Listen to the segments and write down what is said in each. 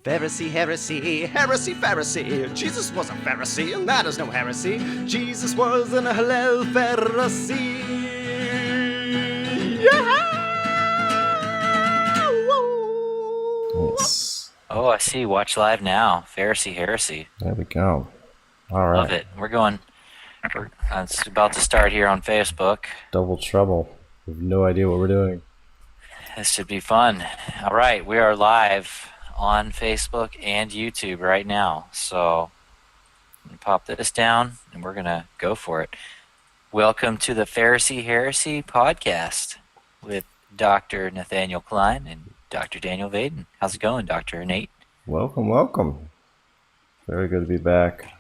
Pharisee, heresy, heresy, Pharisee. Jesus was a Pharisee, and that is no heresy. Jesus was an Hillel Pharisee. Yeah! Nice. Oh, I see. Watch live now. Pharisee Heresy. There we go. All right. Love it. It's about to start here on Facebook. Double trouble. We have no idea what we're doing. This should be fun. All right. We are live on Facebook and YouTube right now. So I'm going to pop this down and we're going to go for it. Welcome to the Pharisee Heresy podcast with Dr. Nathaniel Klein and Dr. Daniel Vaden. How's it going, Dr. Nate? Welcome, welcome. Very good to be back.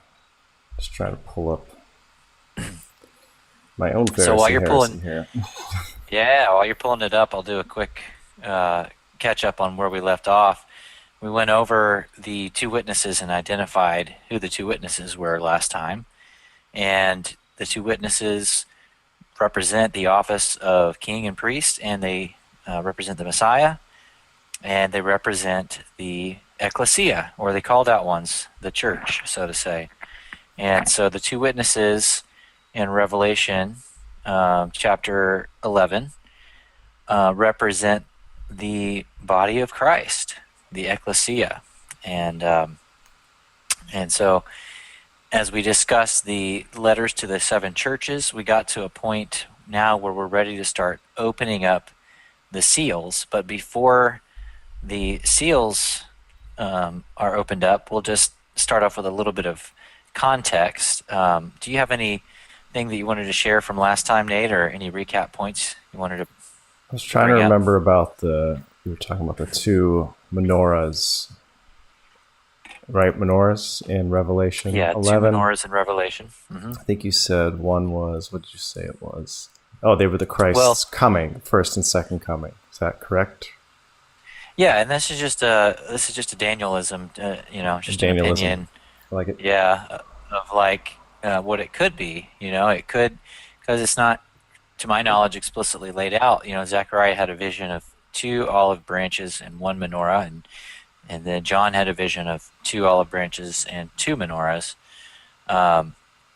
Just trying to pull up my own Pharisee So while you're Heresy here. While you're pulling it up, I'll do a quick catch up on where we left off. We went over the two witnesses and identified who the two witnesses were last time. And the two witnesses represent the office of king and priest, and they represent the Messiah, and they represent the ecclesia, or the called out ones, the church, so to say. And so the two witnesses in Revelation chapter 11 represent the body of Christ, the ecclesia. And so as we discussed the letters to the seven churches, we got to a point now where we're ready to start opening up the seals. But before the seals are opened up, we'll just start off with a little bit of context. Do you have anything that you wanted to share from last time, Nate, or any recap points you wanted to? I was trying to remember about you were talking about the two menorahs, right? Menorahs in Revelation 11. Yeah, two menorahs in Revelation. Mm-hmm. I think you said one was, what did you say it was? Oh, they were the Christ's coming, first and second coming. Is that correct? Yeah, and this is just a Danielism, just an opinion. I like it. Yeah, of what it could be. It could, because it's not, to my knowledge, explicitly laid out. Zechariah had a vision of two olive branches and one menorah, and then John had a vision of two olive branches and two menorahs.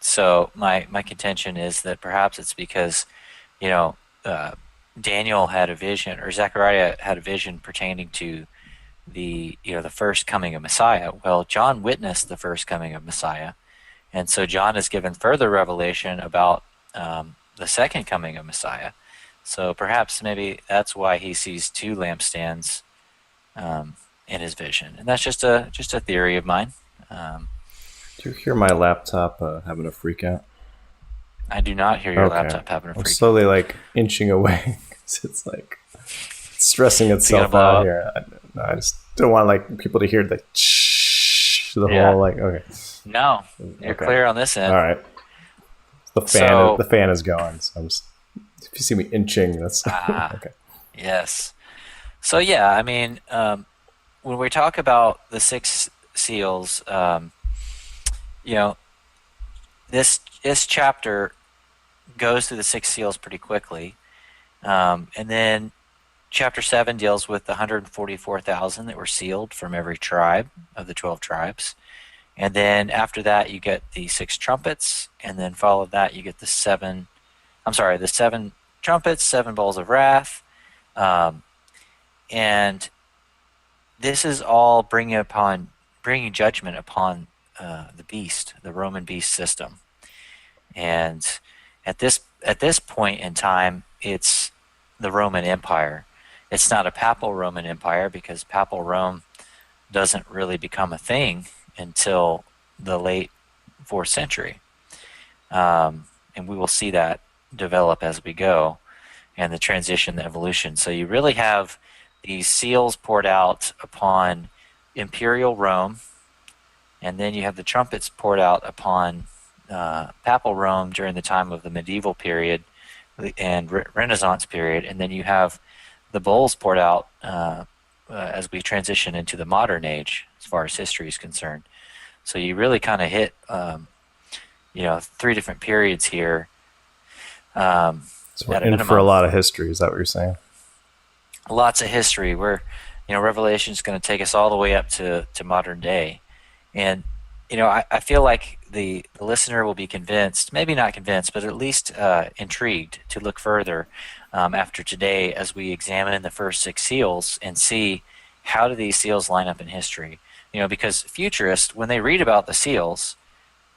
So my contention is that perhaps it's because, Daniel had a vision, or Zechariah had a vision pertaining to the first coming of Messiah. Well, John witnessed the first coming of Messiah, and so John is given further revelation about the second coming of Messiah. So perhaps maybe that's why he sees two lampstands in his vision, and that's just a theory of mine. Do you hear my laptop having a freak out? I do not hear your laptop having a freak out. I'm slowly inching away because it's stressing itself out here. I just don't want people to hear the whole okay. No, you're clear on this end. All right. The fan is going. So if you see me inching, that's okay. Yes. So yeah, when we talk about the six seals, this chapter goes through the six seals pretty quickly, and then chapter 7 deals with the 144,000 that were sealed from every tribe of the 12 tribes. And then after that, you get the six trumpets, and then follow that, you get the seven trumpets, seven bowls of wrath. And this is all bringing judgment upon the beast, the Roman beast system. And at this point in time, it's the Roman Empire. It's not a papal Roman Empire, because papal Rome doesn't really become a thing until the late 4th century. And we will see that develop as we go, and the transition, the evolution. So you really have these seals poured out upon imperial Rome, and then you have the trumpets poured out upon papal Rome during the time of the medieval period and Renaissance period, and then you have the bowls poured out as we transition into the modern age, as far as history is concerned. So you really kind of hit, three different periods here. So we're in for a lot of history. Is that what you're saying? Lots of history. We're Revelation is going to take us all the way up to modern day. And, I feel like the listener will be convinced, maybe not convinced, but at least intrigued to look further after today as we examine the first 6 seals and see how do these seals line up in history. Because futurists, when they read about the seals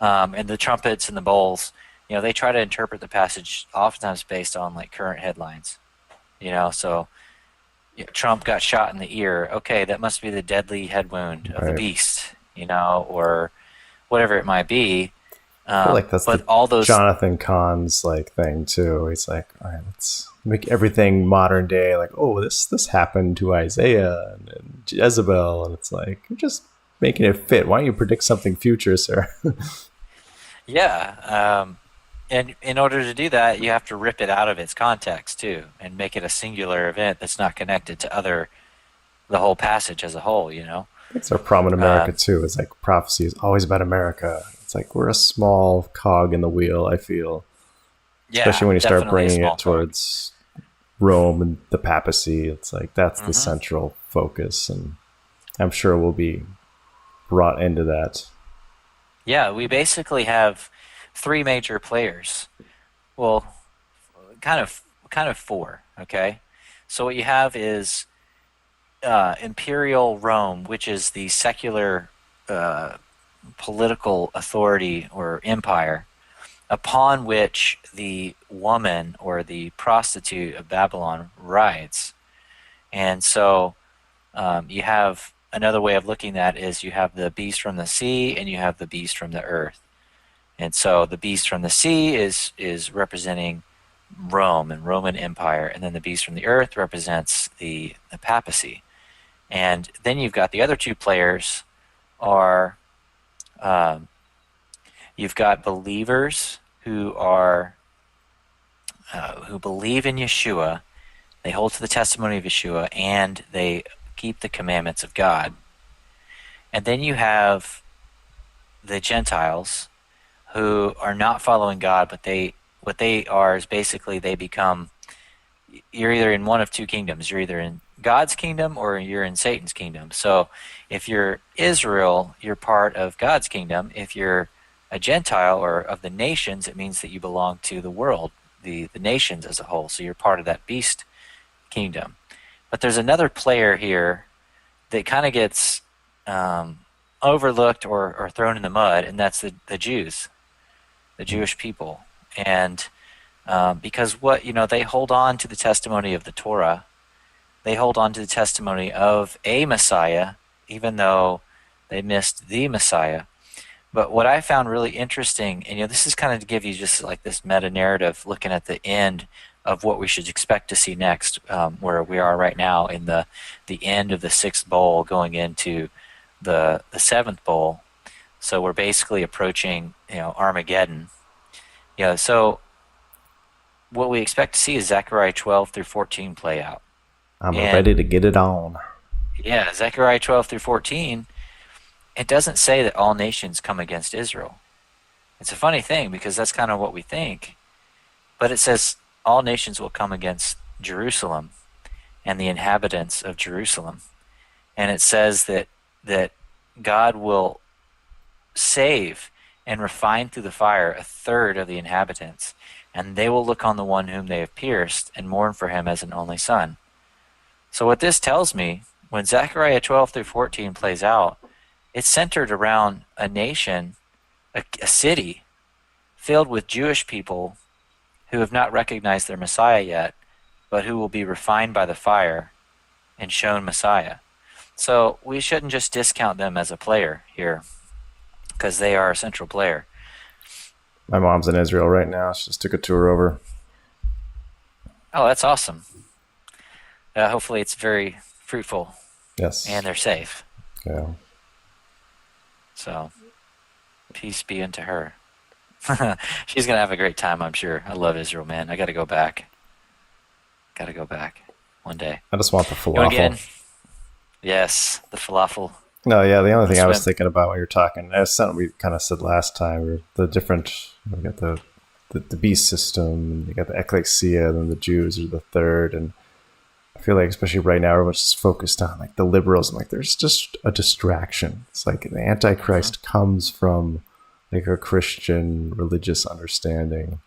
and the trumpets and the bowls, they try to interpret the passage oftentimes based on like current headlines. So Trump got shot in the ear. Okay, that must be the deadly head wound of the beast, or whatever it might be. I feel like that's but the all those Jonathan Cahn's like thing too. He's like, all right, let's make everything modern day. Like, oh, this happened to Isaiah and Jezebel, and it's like you're just making it fit. Why don't you predict something future, sir? Yeah. And in order to do that, you have to rip it out of its context too, and make it a singular event that's not connected to the whole passage as a whole. It's our problem in America too. It's like prophecy is always about America. It's like we're a small cog in the wheel, I feel. Yeah, especially when you start definitely a bringing small it towards Rome and the papacy. It's like that's the central focus, and I'm sure we'll be brought into that. Yeah, we basically have 3 major players. Well, kind of 4. Okay, so what you have is Imperial Rome, which is the secular political authority or empire, upon which the woman or the prostitute of Babylon rides. And so you have another way of looking at it is you have the beast from the sea and you have the beast from the earth. And so the beast from the sea is representing Rome and Roman Empire, and then the beast from the earth represents the papacy. And then you've got the other 2 players are you've got believers who are who believe in Yeshua, they hold to the testimony of Yeshua, and they keep the commandments of God. And then you have the Gentiles who are not following God, but what they are is basically you're either in one of 2 kingdoms. You're either in God's kingdom or you're in Satan's kingdom. So if you're Israel, you're part of God's kingdom. If you're a Gentile or of the nations, it means that you belong to the world, the nations as a whole. So you're part of that beast kingdom. But there's another player here that kind of gets overlooked or thrown in the mud, and that's the Jews, the Jewish people. And because they hold on to the testimony of the Torah. They hold on to the testimony of a Messiah, even though they missed the Messiah. But what I found really interesting, and this is kind of to give you just like this meta-narrative looking at the end of what we should expect to see next, where we are right now in the end of the 6th bowl going into the 7th bowl. So we're basically approaching Armageddon. So what we expect to see is Zechariah 12 through 14 play out. I'm ready to get it on. Yeah, Zechariah 12 through 14, it doesn't say that all nations come against Israel. It's a funny thing because that's kind of what we think. But it says all nations will come against Jerusalem and the inhabitants of Jerusalem. And it says that God will save and refine through the fire 1/3 of the inhabitants, and they will look on the one whom they have pierced and mourn for him as an only son. So what this tells me, when Zechariah 12 through 14 plays out, it's centered around a nation, a city, filled with Jewish people who have not recognized their Messiah yet, but who will be refined by the fire and shown Messiah. So we shouldn't just discount them as a player here, because they are a central player. My mom's in Israel right now. She just took a tour over. Oh, that's awesome. Hopefully it's very fruitful. Yes. And they're safe. Yeah. So, peace be unto her. She's going to have a great time, I'm sure. I love Israel, man. I got to go back. Got to go back one day. I just want the falafel. Again? Yes, the falafel. No, yeah. The only thing I was thinking about when you're talking, that's something we kind of said last time. The different, we got the beast system, and you got the ecclesia, and then the Jews are the third, and I feel like especially right now, everyone's just focused on like the liberals and like there's just a distraction. It's like the Antichrist comes from like a Christian religious understanding.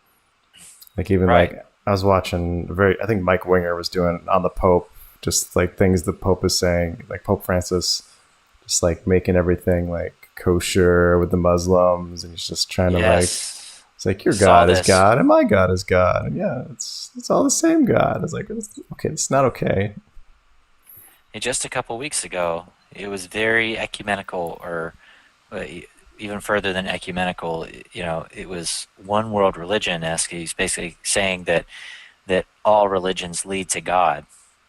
Like even Right. like I was watching I think Mike Winger was doing on the Pope, just like things the Pope is saying, like Pope Francis, just like making everything like kosher with the Muslims, and he's just trying to like, Yes. it's like your Saw God is this. God and my God is God, and yeah, it's all the same God. It's like okay, it's not okay. And just a couple weeks ago, it was very ecumenical, or even further than ecumenical. It was one world religion-esque. He's basically saying that all religions lead to God.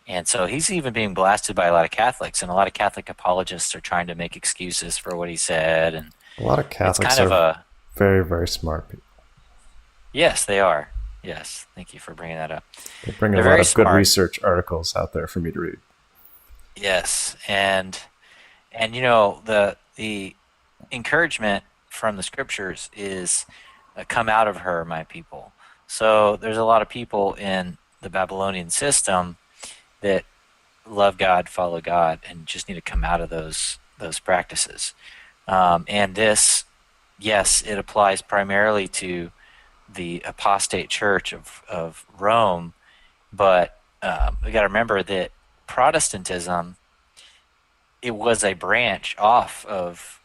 And so he's even being blasted by a lot of Catholics, and a lot of Catholic apologists are trying to make excuses for what he said. And A lot of it's Catholics kind of are a, very, very smart people. yes, they are. Yes, thank you for bringing that up. They bring a They're lot very of good smart. research articles out there for me to read. Yes, and the encouragement from the scriptures is come out of her, my people. So there's a lot of people in the Babylonian system that love God, follow God, and just need to come out of those practices. And this, yes, it applies primarily to the apostate church of Rome, but we got to remember that Protestantism, it was a branch off of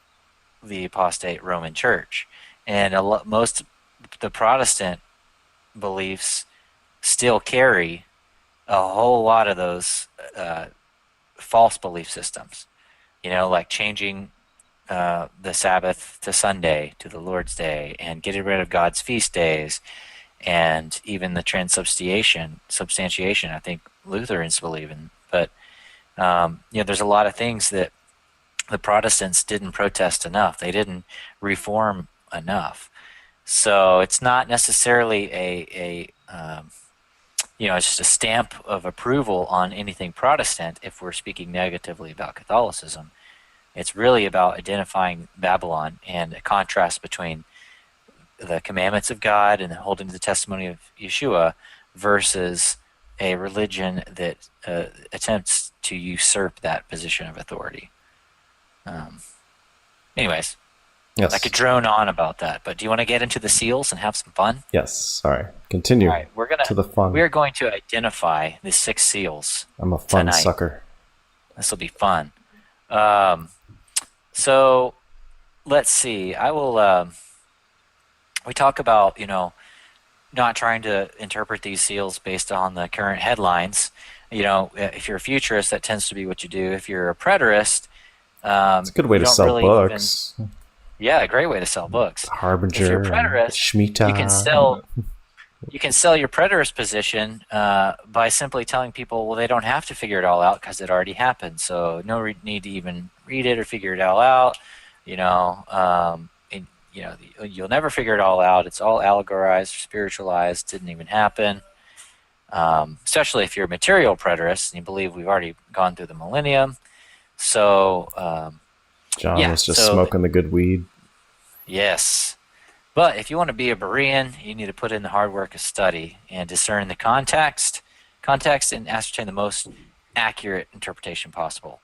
the apostate Roman Church, and most the Protestant beliefs still carry a whole lot of those false belief systems. Like changing the Sabbath to Sunday, to the Lord's Day, and getting rid of God's feast days, and even the substantiation. I think Lutherans believe in, but there's a lot of things that the Protestants didn't protest enough. They didn't reform enough. So it's not necessarily it's just a stamp of approval on anything Protestant if we're speaking negatively about Catholicism. It's really about identifying Babylon and a contrast between the commandments of God and holding to the testimony of Yeshua versus a religion that attempts to usurp that position of authority. Anyways, Yes. I could drone on about that, but do you want to get into the seals and have some fun? Yes. Sorry. Continue. All right, to the fun. we are going to identify the 6 seals. I'm a fun tonight. sucker. This will be fun. So let's see. I will. We talk about not trying to interpret these seals based on the current headlines. If you're a futurist, that tends to be what you do. If you're a preterist, It's a good way you to don't sell really books. yeah, a great way to sell books. The Harbinger. If you're a preterist, Shemitah. you can sell your preterist position by simply telling people, well, they don't have to figure it all out because it already happened. So no need to even read it or figure it all out. You'll never figure it all out. It's all allegorized, spiritualized, didn't even happen. Especially if you're a material preterist and you believe we've already gone through the millennium. So John yeah, was just so smoking the good weed. yes. But if you want to be a Berean, you need to put in the hard work of study and discern the context, and ascertain the most accurate interpretation possible.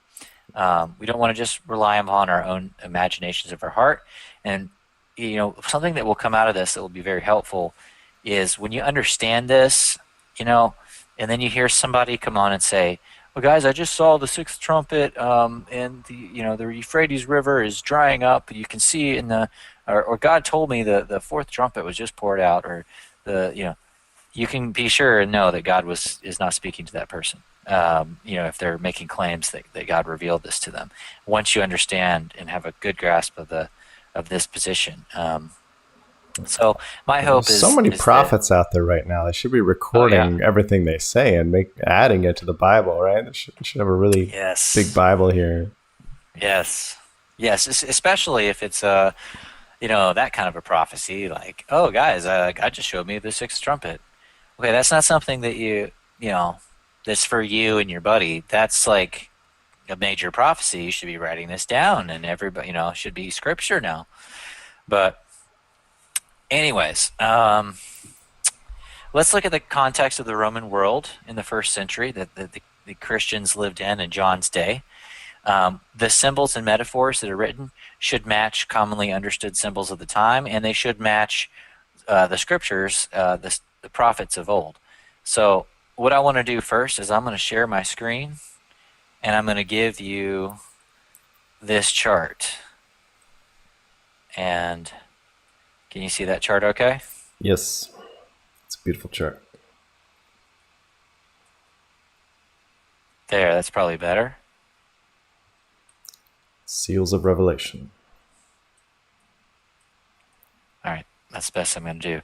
We don't want to just rely upon our own imaginations of our heart. And something that will come out of this that will be very helpful is when you understand this, and then you hear somebody come on and say, well, guys, I just saw the 6th trumpet, and the Euphrates River is drying up. You can see or God told me the 4th trumpet was just poured out, or you can be sure and know that God is not speaking to that person. If they're making claims that God revealed this to them, once you understand and have a good grasp of this position. So my hope There's is so many is prophets out there right now. They should be recording everything they say and adding it to the Bible, right? They should have a really yes, big Bible here. Yes, especially if it's that kind of a prophecy, like, oh, guys, God just showed me the 6th trumpet. Okay, that's not something that that's for you and your buddy. That's like a major prophecy. You should be writing this down, and everybody, should be scripture now. But anyways, let's look at the context of the Roman world in the 1st century. The the Christians lived in John's day. The symbols and metaphors that are written should match commonly understood symbols of the time, and they should match the scriptures, the prophets of old. So what I want to do first is I'm going to share my screen, and I'm going to give you this chart. And can you see that chart okay? Yes. It's a beautiful chart. There, that's probably better. Seals of Revelation. All right, that's the best I'm going to do.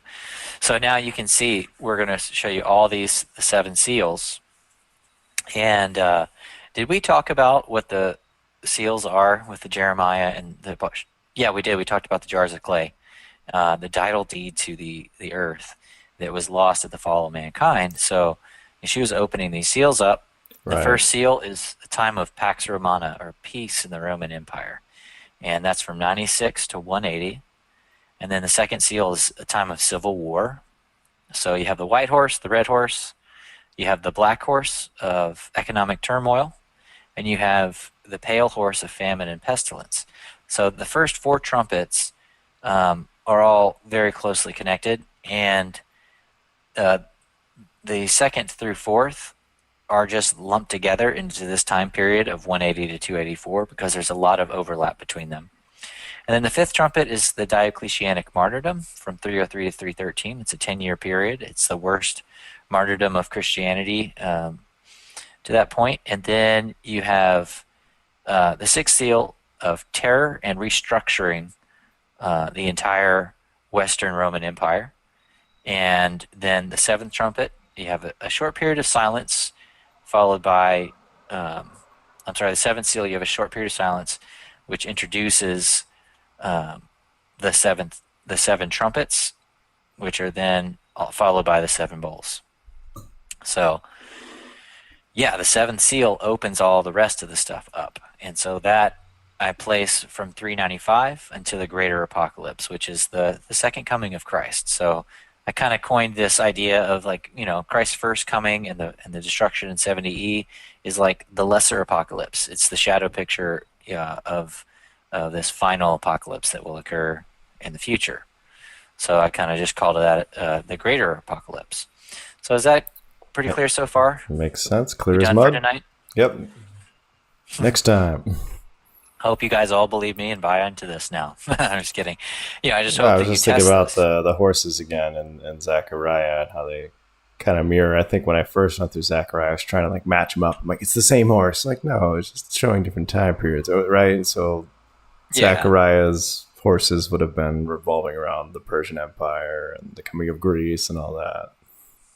So now you can see we're going to show you all these 7 seals. And did we talk about what the seals are with the Jeremiah and the... Yeah, we did. We talked about the jars of clay, the title deed to the earth that was lost at the fall of mankind. So she was opening these seals up. The first seal is the time of Pax Romana, or peace in the Roman Empire. And that's from 96 to 180. And then the second seal is a time of civil war. So you have the white horse, the red horse, you have the black horse of economic turmoil, and you have the pale horse of famine and pestilence. So the first 4 trumpets are all very closely connected, and the second through 4th are just lumped together into this time period of 180 to 284 because there's a lot of overlap between them. And then the 5th trumpet is the Diocletianic martyrdom from 303 to 313. It's a 10-year period. It's the worst martyrdom of Christianity to that point. And then you have the 6th seal of terror and restructuring the entire Western Roman Empire. And then the 7th trumpet, you have a short period of silence followed by, the 7th seal, you have a short period of silence which introduces the 7 trumpets, which are then followed by the 7 bowls. So, yeah, the 7th seal opens all the rest of the stuff up. And so that I place from 395 until the greater apocalypse, which is the second coming of Christ. So I kind of coined this idea of, like, Christ's first coming and the destruction in 70 AD is like the lesser apocalypse. It's the shadow picture of this final apocalypse that will occur in the future. So I kind of just called that the greater apocalypse. So is that pretty clear so far? Makes sense. Clear as mud. Done for tonight? Yep. Next time. Hope you guys all believe me and buy into this now. I'm just kidding. I just hope I that was you just thinking test about this. the horses again and Zechariah and how they kind of mirror. I think when I first went through Zechariah, I was trying to match them up. I'm like, it's the same horse. Like, no, it's just showing different time periods, right? And so Zechariah's horses would have been revolving around the Persian Empire and the coming of Greece and all that.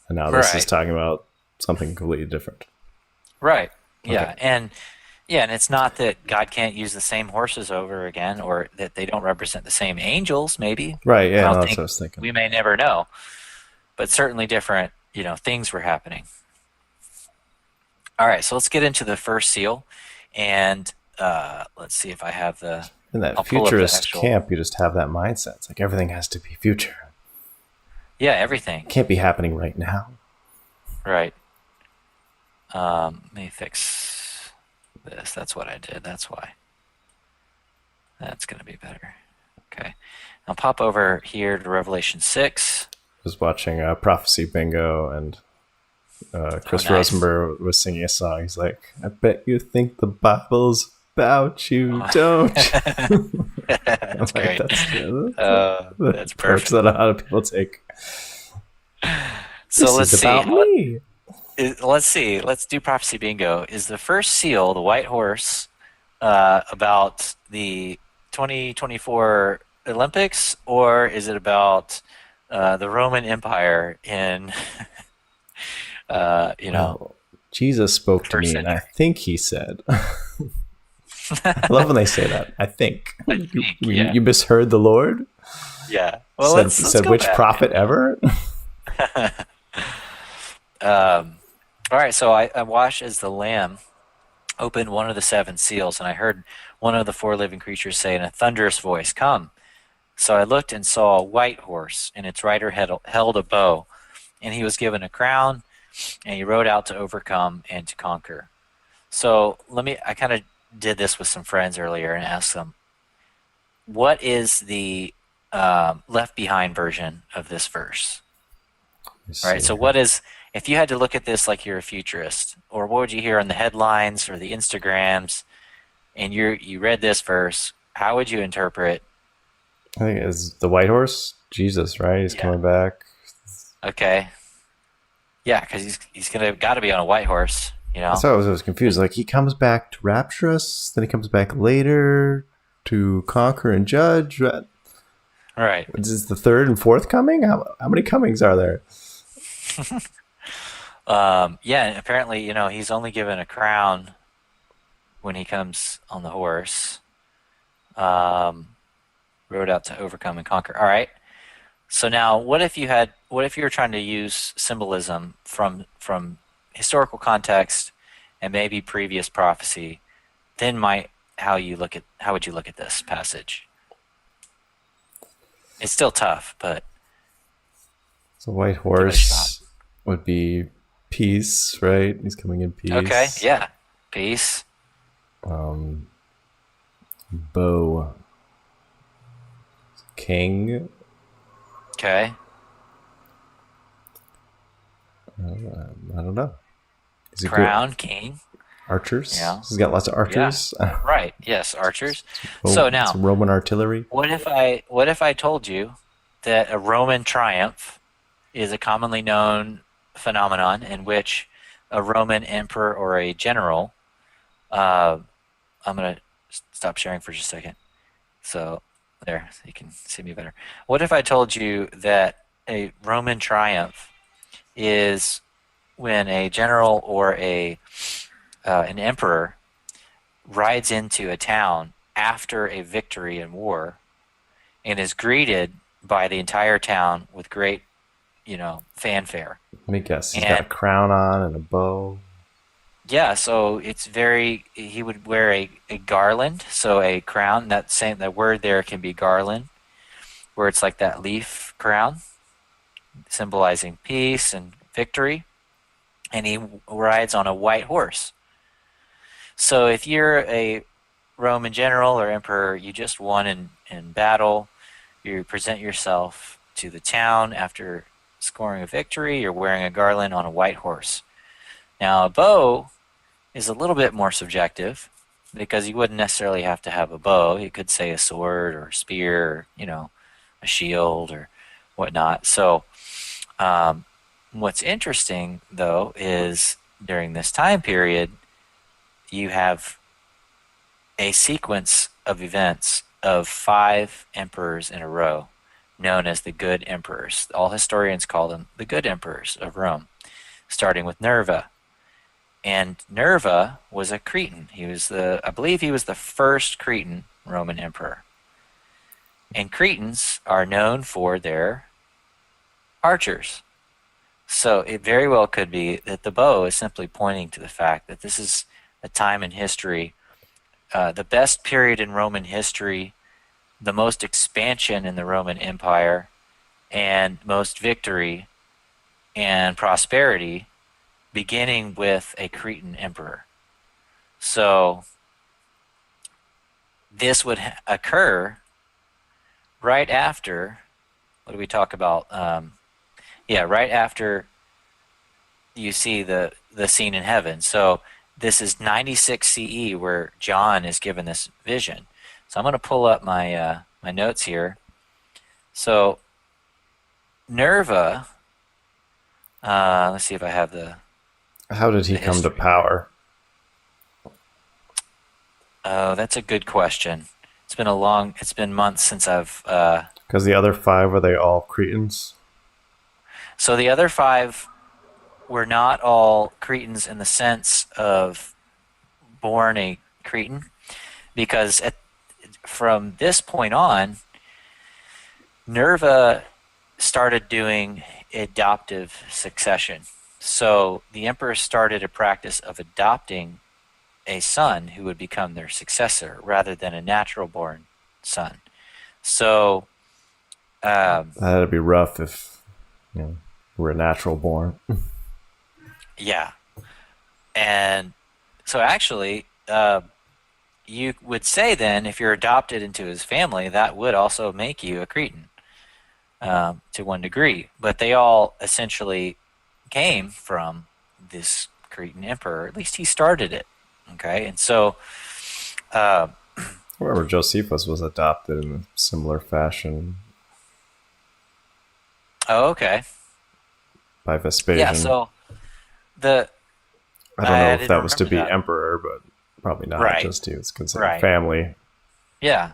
And now this is talking about something completely different. Right. Yeah. Okay. And it's not that God can't use the same horses over again, or that they don't represent the same angels, maybe. Right, yeah, that's what I was thinking. We may never know. But certainly different, things were happening. All right, so let's get into the first seal. And let's see if I have the... In that futurist camp, you just have that mindset. It's like everything has to be future. Yeah, everything. It can't be happening right now. Right. Let me fix this. That's what I did. That's why. That's going to be better. Okay. I'll pop over here to Revelation 6. I was watching Prophecy Bingo, and Chris Rosenberg was singing a song. He's like, I bet you think the Bible's about you, don't you? That's great. That's perfect. That a lot of people take. So let's see. About me. Let's see. Let's do Prophecy Bingo. Is the first seal, the white horse, about the 2024 Olympics, or is it about the Roman Empire in, Jesus spoke to me, and I think he said... I love when they say that. I think. You misheard the Lord? Yeah. Well, let's said go which back. prophet ever? All right, so I watched as the Lamb opened one of the 7 seals, and I heard one of the 4 living creatures say in a thunderous voice, "Come." So I looked and saw a white horse, and its rider held a bow, and he was given a crown and he rode out to overcome and to conquer. So I kind of did this with some friends earlier and asked them, what is the Left Behind version of this verse? All right. So if you had to look at this like you're a futurist, or what would you hear on the headlines or the Instagrams, and you read this verse, how would you interpret? I think it's the white horse, Jesus, right? He's coming back. Okay. Yeah, because he's got to be on a white horse, you know. That's why I was confused. Like, he comes back to rapture us, then he comes back later to conquer and judge. Right. Is this the third and fourth coming? How many comings are there? Yeah, and apparently, he's only given a crown when he comes on the horse. Rode out to overcome and conquer. All right. So now, what if you were trying to use symbolism from historical context and maybe previous prophecy? Then how would you look at this passage? It's still tough, but the white horse would be peace, right? He's coming in peace. Okay, yeah, peace. Bow, king. Okay. I don't know. Is he Crown, good? king. Archers. Yeah. He's got lots of archers. Yeah. Right. Yes, archers. So now, some Roman artillery. What if I told you that a Roman triumph is a commonly known phenomenon in which a Roman emperor or a general, I'm going to stop sharing for just a second. So there, so you can see me better. What if I told you that a Roman triumph is when a general or an emperor rides into a town after a victory in war and is greeted by the entire town with great, fanfare. Let me guess. He's got a crown on and a bow. Yeah, so he would wear a garland, so a crown. That word there can be garland, where it's like that leaf crown, symbolizing peace and victory. And he rides on a white horse. So if you're a Roman general or emperor, you just won in battle, you present yourself to the town after scoring a victory, you're wearing a garland on a white horse. Now, a bow is a little bit more subjective because you wouldn't necessarily have to have a bow. You could say a sword or a spear or, a shield or whatnot. So what's interesting, though, is during this time period, you have a sequence of events of 5 emperors in a row known as the Good Emperors. All historians call them the Good Emperors of Rome, starting with Nerva. And Nerva was a Cretan. I believe he was the first Cretan Roman emperor. And Cretans are known for their archers. So it very well could be that the bow is simply pointing to the fact that this is a time in history, the best period in Roman history, the most expansion in the Roman Empire, and most victory and prosperity, beginning with a Cretan emperor. So this would occur right after, what do we talk about? Right after you see the scene in heaven. So this is 96 CE where John is given this vision. So I'm going to pull up my my notes here. So Nerva, let's see if I have the... How did he come to power? Oh, that's a good question. It's been months since I've... Because the other 5, are they all Cretans? So the other 5 were not all Cretans in the sense of born a Cretan, because from this point on, Nerva started doing adoptive succession. So the emperors started a practice of adopting a son who would become their successor rather than a natural-born son. So that'd be rough if we're natural born. Yeah. And so actually, you would say then, if you're adopted into his family, that would also make you a Cretan to one degree. But they all essentially came from this Cretan emperor. At least he started it. Okay. And so, uh, Remember, Josephus was adopted in a similar fashion oh, okay. by Yeah. Vespasian. So the, I don't know I if didn't that was to remember be that. emperor, but probably not. Right. Just he was considered Right. family. Yeah.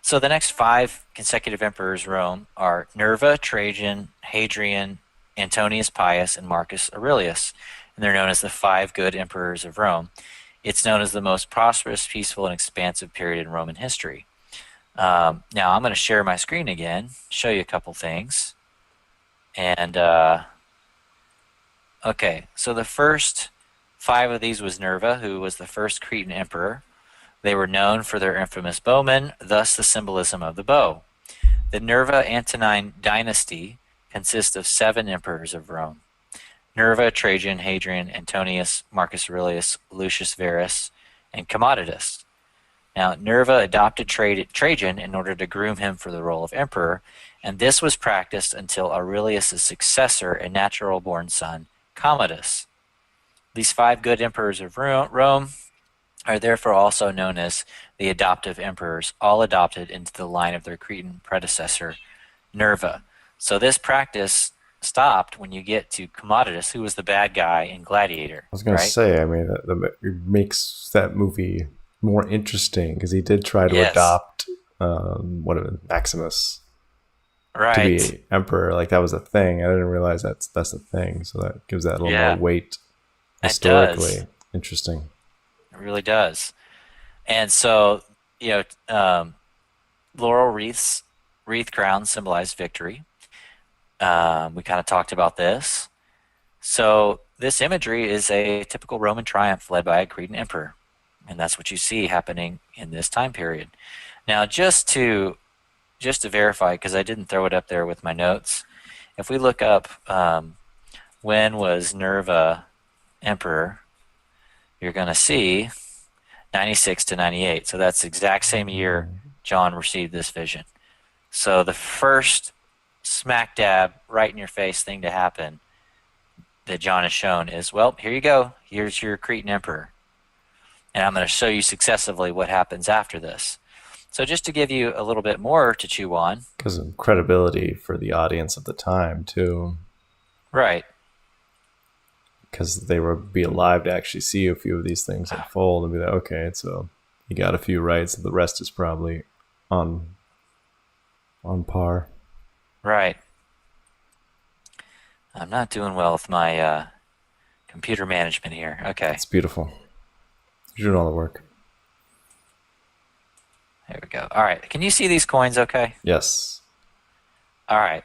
So the next five consecutive emperors of Rome are Nerva, Trajan, Hadrian, Antonius Pius, and Marcus Aurelius, and they're known as the five good emperors of Rome. It's known as the most prosperous, peaceful, and expansive period in Roman history. Now I'm going to share my screen again, show you a couple things, and okay. So the first five of these was Nerva, who was the first Cretan emperor. They were known for their infamous bowmen, thus the symbolism of the bow. The Nerva Antonine dynasty consists of 7 emperors of Rome: Nerva, Trajan, Hadrian, Antonius, Marcus Aurelius, Lucius Verus, and Commodus. Now, Nerva adopted Trajan in order to groom him for the role of emperor, and this was practiced until Aurelius' successor and natural-born son, Commodus. These 5 good emperors of Rome are therefore also known as the adoptive emperors, all adopted into the line of their Cretan predecessor, Nerva. So this practice stopped when you get to Commodus, who was the bad guy in Gladiator, I was going to right? say, I mean, it makes that movie more interesting because he did try to Yes. adopt Maximus to Right. be emperor. Like that was a thing. I didn't realize that's the thing. So that gives that a little more Yeah, weight it does. historically. Interesting. It really does. And so, you know, laurel wreath crowns symbolize victory. We kind of talked about this. So this imagery is a typical Roman triumph led by a Cretan emperor, and that's what you see happening in this time period. Now, just to verify, because I didn't throw it up there with my notes, if we look up when was Nerva emperor, you're going to see 96 to 98. So that's the exact same year John received this vision. So the first smack dab, right in your face thing to happen that John has shown is, well, here you go. Here's your Cretan emperor. And I'm going to show you successively what happens after this. So just to give you a little bit more to chew on. Because of credibility for the audience at the time, too. Right. Because they would be alive to actually see a few of these things unfold and be like, okay, so you got a few rights, the rest is probably on par. Right. I'm not doing well with my computer management here. Okay. It's beautiful. You're doing all the work. There we go. All right. Can you see these coins okay? Yes. All right.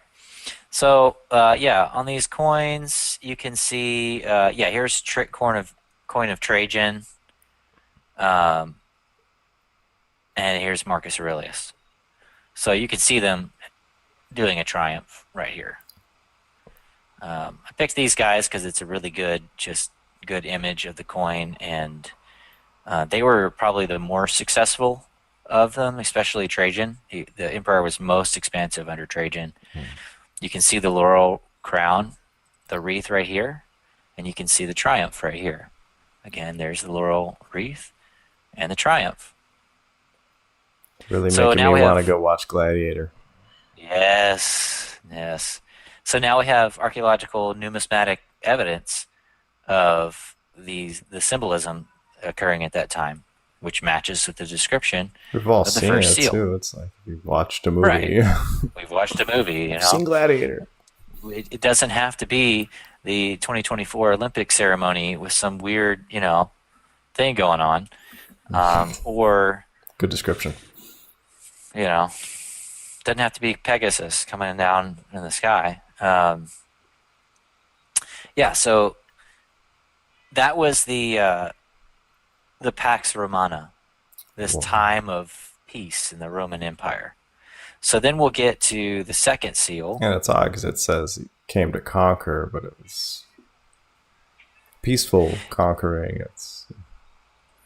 So, yeah, on these coins, you can see, yeah, here's coin of Trajan, and here's Marcus Aurelius. So you can see them doing a triumph right here. I picked these guys because it's a really good image of the coin, and they were probably the more successful of them, especially Trajan. The emperor was most expansive under Trajan. You can see the laurel crown, the wreath right here, and you can see the triumph right here. Again, there's the laurel wreath and the triumph. Really So making now me we want to have- go watch Gladiator. Yes, yes. So now we have archaeological numismatic evidence of the symbolism occurring at that time, which matches with the description We've all of the seen first it, seal. too. It's like we've watched a movie. Right. We've watched a movie, you Seen know. Gladiator. It doesn't have to be the 2024 Olympic ceremony with some weird, you know, thing going on, or Good description. you know, doesn't have to be Pegasus coming down in the sky. Yeah, so that was the Pax Romana, this Wow. time of peace in the Roman Empire. So then we'll get to the second seal. And it's odd because it says he came to conquer, but it was peaceful conquering. It's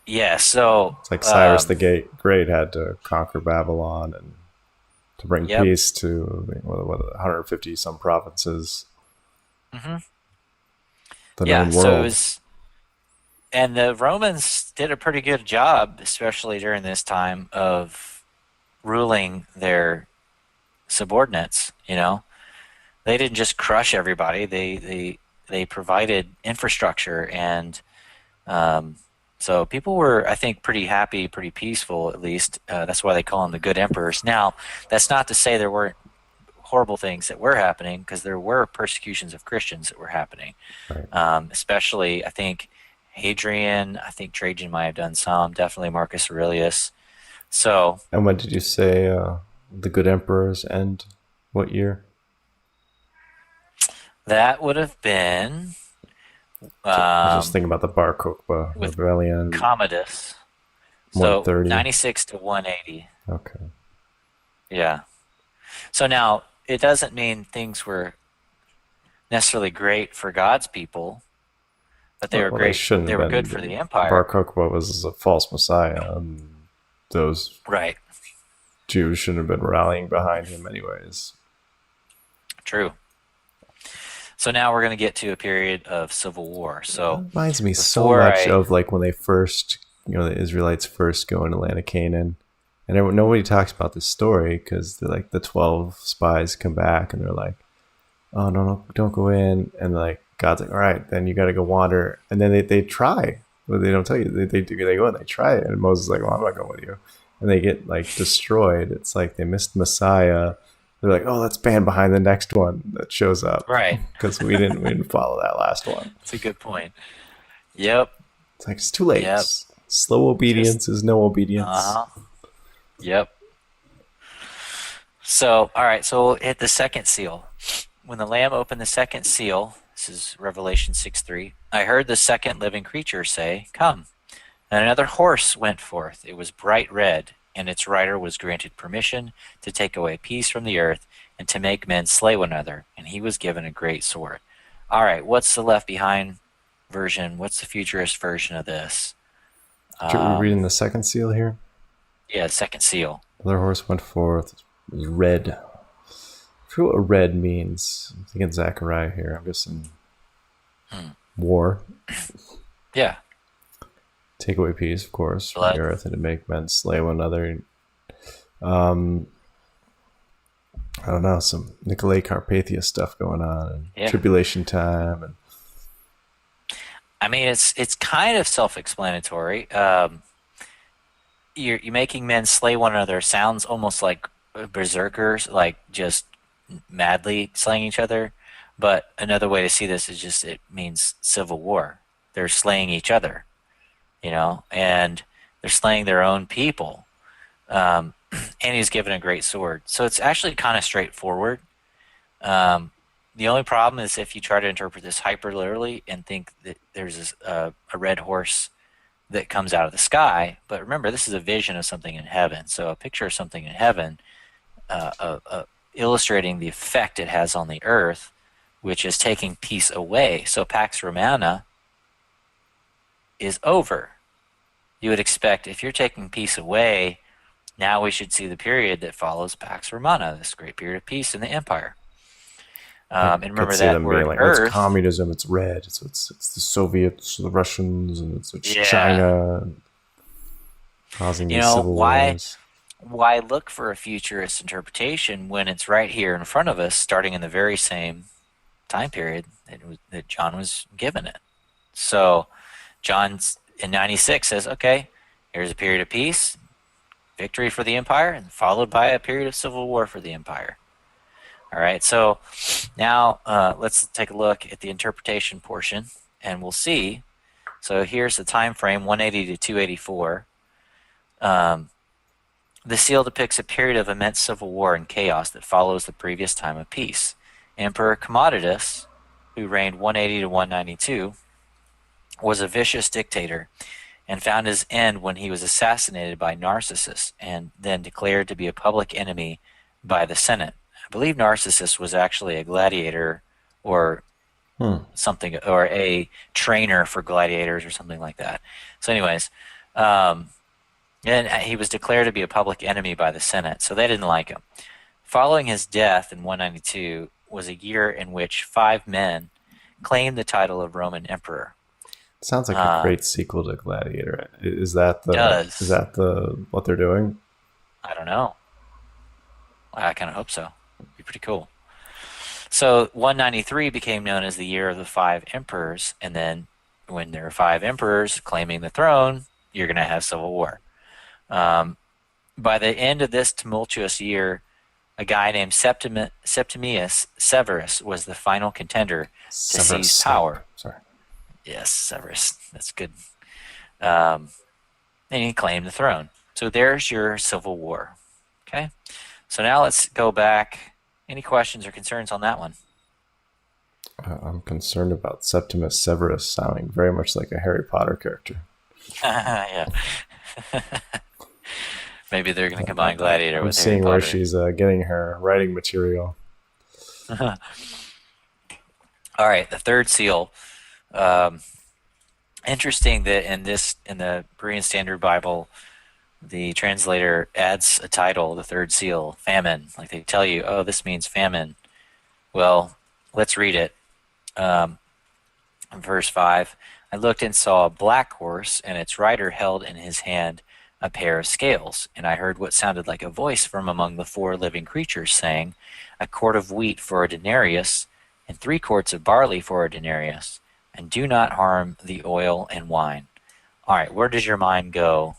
Yeah, so like Cyrus the Great had to conquer Babylon and to bring yep. peace to 150 some provinces. hmm The Yeah, known so it world. was, and the Romans did a pretty good job, especially during this time, of ruling their subordinates. They didn't just crush everybody. They provided infrastructure, and so people were, I think, pretty happy, pretty peaceful, at least. That's why they call them the good emperors. Now, that's not to say there weren't horrible things that were happening, because there were persecutions of Christians that were happening. Right. Especially, I think Hadrian, I think Trajan might have done some, definitely Marcus Aurelius. So And when did you say the good emperors end? What year? that would have been I was just thinking about the Bar Kokhba with rebellion, Commodus. So 130. 96 to 180. Okay. Yeah. So now it doesn't mean things were necessarily great for God's people, but they were Well, they great. shouldn't They have were been. good for the Bar empire. Kokhba was a false messiah, and those Right. Jews shouldn't have been rallying behind him, anyways. True. So now we're going to get to a period of civil war. So That reminds me so before much I- of like when they first, the Israelites first go into land of Canaan, and nobody talks about this story because they're like the 12 spies come back and they're like, "Oh no, don't go in," and like God's like, "All right, then you got to go wander," and then they try, but they don't tell you. They go and they try it, and Moses is like, "Well, I'm not going with you," and they get like destroyed. It's like they missed Messiah. They're like, "Oh, let's ban behind the next one that shows up," Right. because we didn't follow that last one. That's a good point. Yep. It's like it's too late. Yep. Slow obedience is no obedience. Yep. So, all right. So we'll hit the second seal. When the Lamb opened the second seal, this is Revelation 6:3. I heard the second living creature say, "Come." And another horse went forth. It was bright red, and its rider was granted permission to take away peace from the earth and to make men slay one another. And he was given a great sword. All right. What's the Left Behind version? What's the futurist version of this? We're reading the second seal here. Yeah, second seal. Another horse went forth. It was red. I forget what red means. I'm thinking Zechariah here. I'm guessing war. Yeah. Take away peace, of course, from Blood. the earth, and to make men slay one another. I don't know, some Nicolay Carpathia stuff going on, and Yeah. tribulation time, and I mean, it's kind of self-explanatory. You're making men slay one another sounds almost like berserkers, like just madly slaying each other. But another way to see this is just it means civil war. They're slaying each other, and they're slaying their own people. And he's given a great sword. So it's actually kind of straightforward. The only problem is if you try to interpret this hyper literally and think that there's a red horse that comes out of the sky. But remember, this is a vision of something in heaven. So a picture of something in heaven illustrating the effect it has on the earth, which is taking peace away. So Pax Romana is over. You would expect if you're taking peace away, now we should see the period that follows Pax Romana, this great period of peace in the empire. And remember could see that them word being like, earth. it's communism, it's red, it's the Soviets, the Russians, and it's Yeah. China, causing these civil wars. Why look for a futurist interpretation when it's right here in front of us, starting in the very same time period that John was given it? So John in 96 says, okay, here's a period of peace, victory for the empire, and followed by a period of civil war for the empire. All right, so now let's take a look at the interpretation portion, and we'll see. So here's the time frame, 180 to 284. The seal depicts a period of immense civil war and chaos that follows the previous time of peace. Emperor Commodus, who reigned 180 to 192, was a vicious dictator and found his end when he was assassinated by Narcissus and then declared to be a public enemy by the Senate. I believe Narcissus was actually a gladiator or something, or a trainer for gladiators or something like that. So, anyways, um, and he was declared to be a public enemy by the Senate, so they didn't like him. Following his death in 192 was a year in which 5 men claimed the title of Roman emperor. Sounds like a great sequel to Gladiator. Is that Does. the what they're doing? I don't know. I kind of hope so. It'd be pretty cool. So 193 became known as the year of the 5 emperors, and then when there are 5 emperors claiming the throne, you're going to have civil war. By the end of this tumultuous year, a guy named Septimius Severus was the final contender to seize power. Sorry. Yes, Severus. That's good. And he claimed the throne. So there's your civil war. Okay? So now let's go back. Any questions or concerns on that one? I'm concerned about Septimus Severus sounding very much like a Harry Potter character. Yeah. Maybe they're going to combine Gladiator with Harry Seeing Potter. where she's getting her writing material. All right, the third seal. Interesting that in the Berean Standard Bible, the translator adds a title, the third seal, famine. Like they tell you, oh, this means famine. Well, let's read it. Verse 5, I looked and saw a black horse, and its rider held in his hand a pair of scales. And I heard what sounded like a voice from among the 4 living creatures saying, a quart of wheat for a denarius, and 3 quarts of barley for a denarius, and do not harm the oil and wine. All right, where does your mind go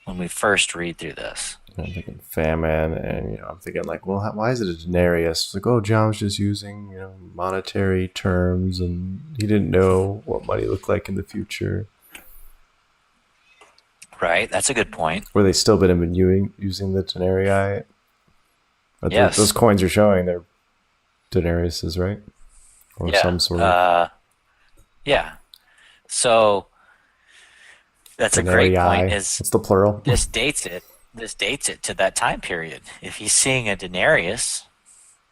when we first read through this? I'm thinking famine, and I'm thinking like, well, why is it a denarius? It's like, oh, John's just using monetary terms, and he didn't know what money looked like in the future. Right, that's a good point. Were they still been using the denarii? Yes. Those coins you're showing, they're denariuses, right? Or Yeah. some sort of Yeah. So that's a great point. What's the plural? This dates it to that time period. If he's seeing a denarius,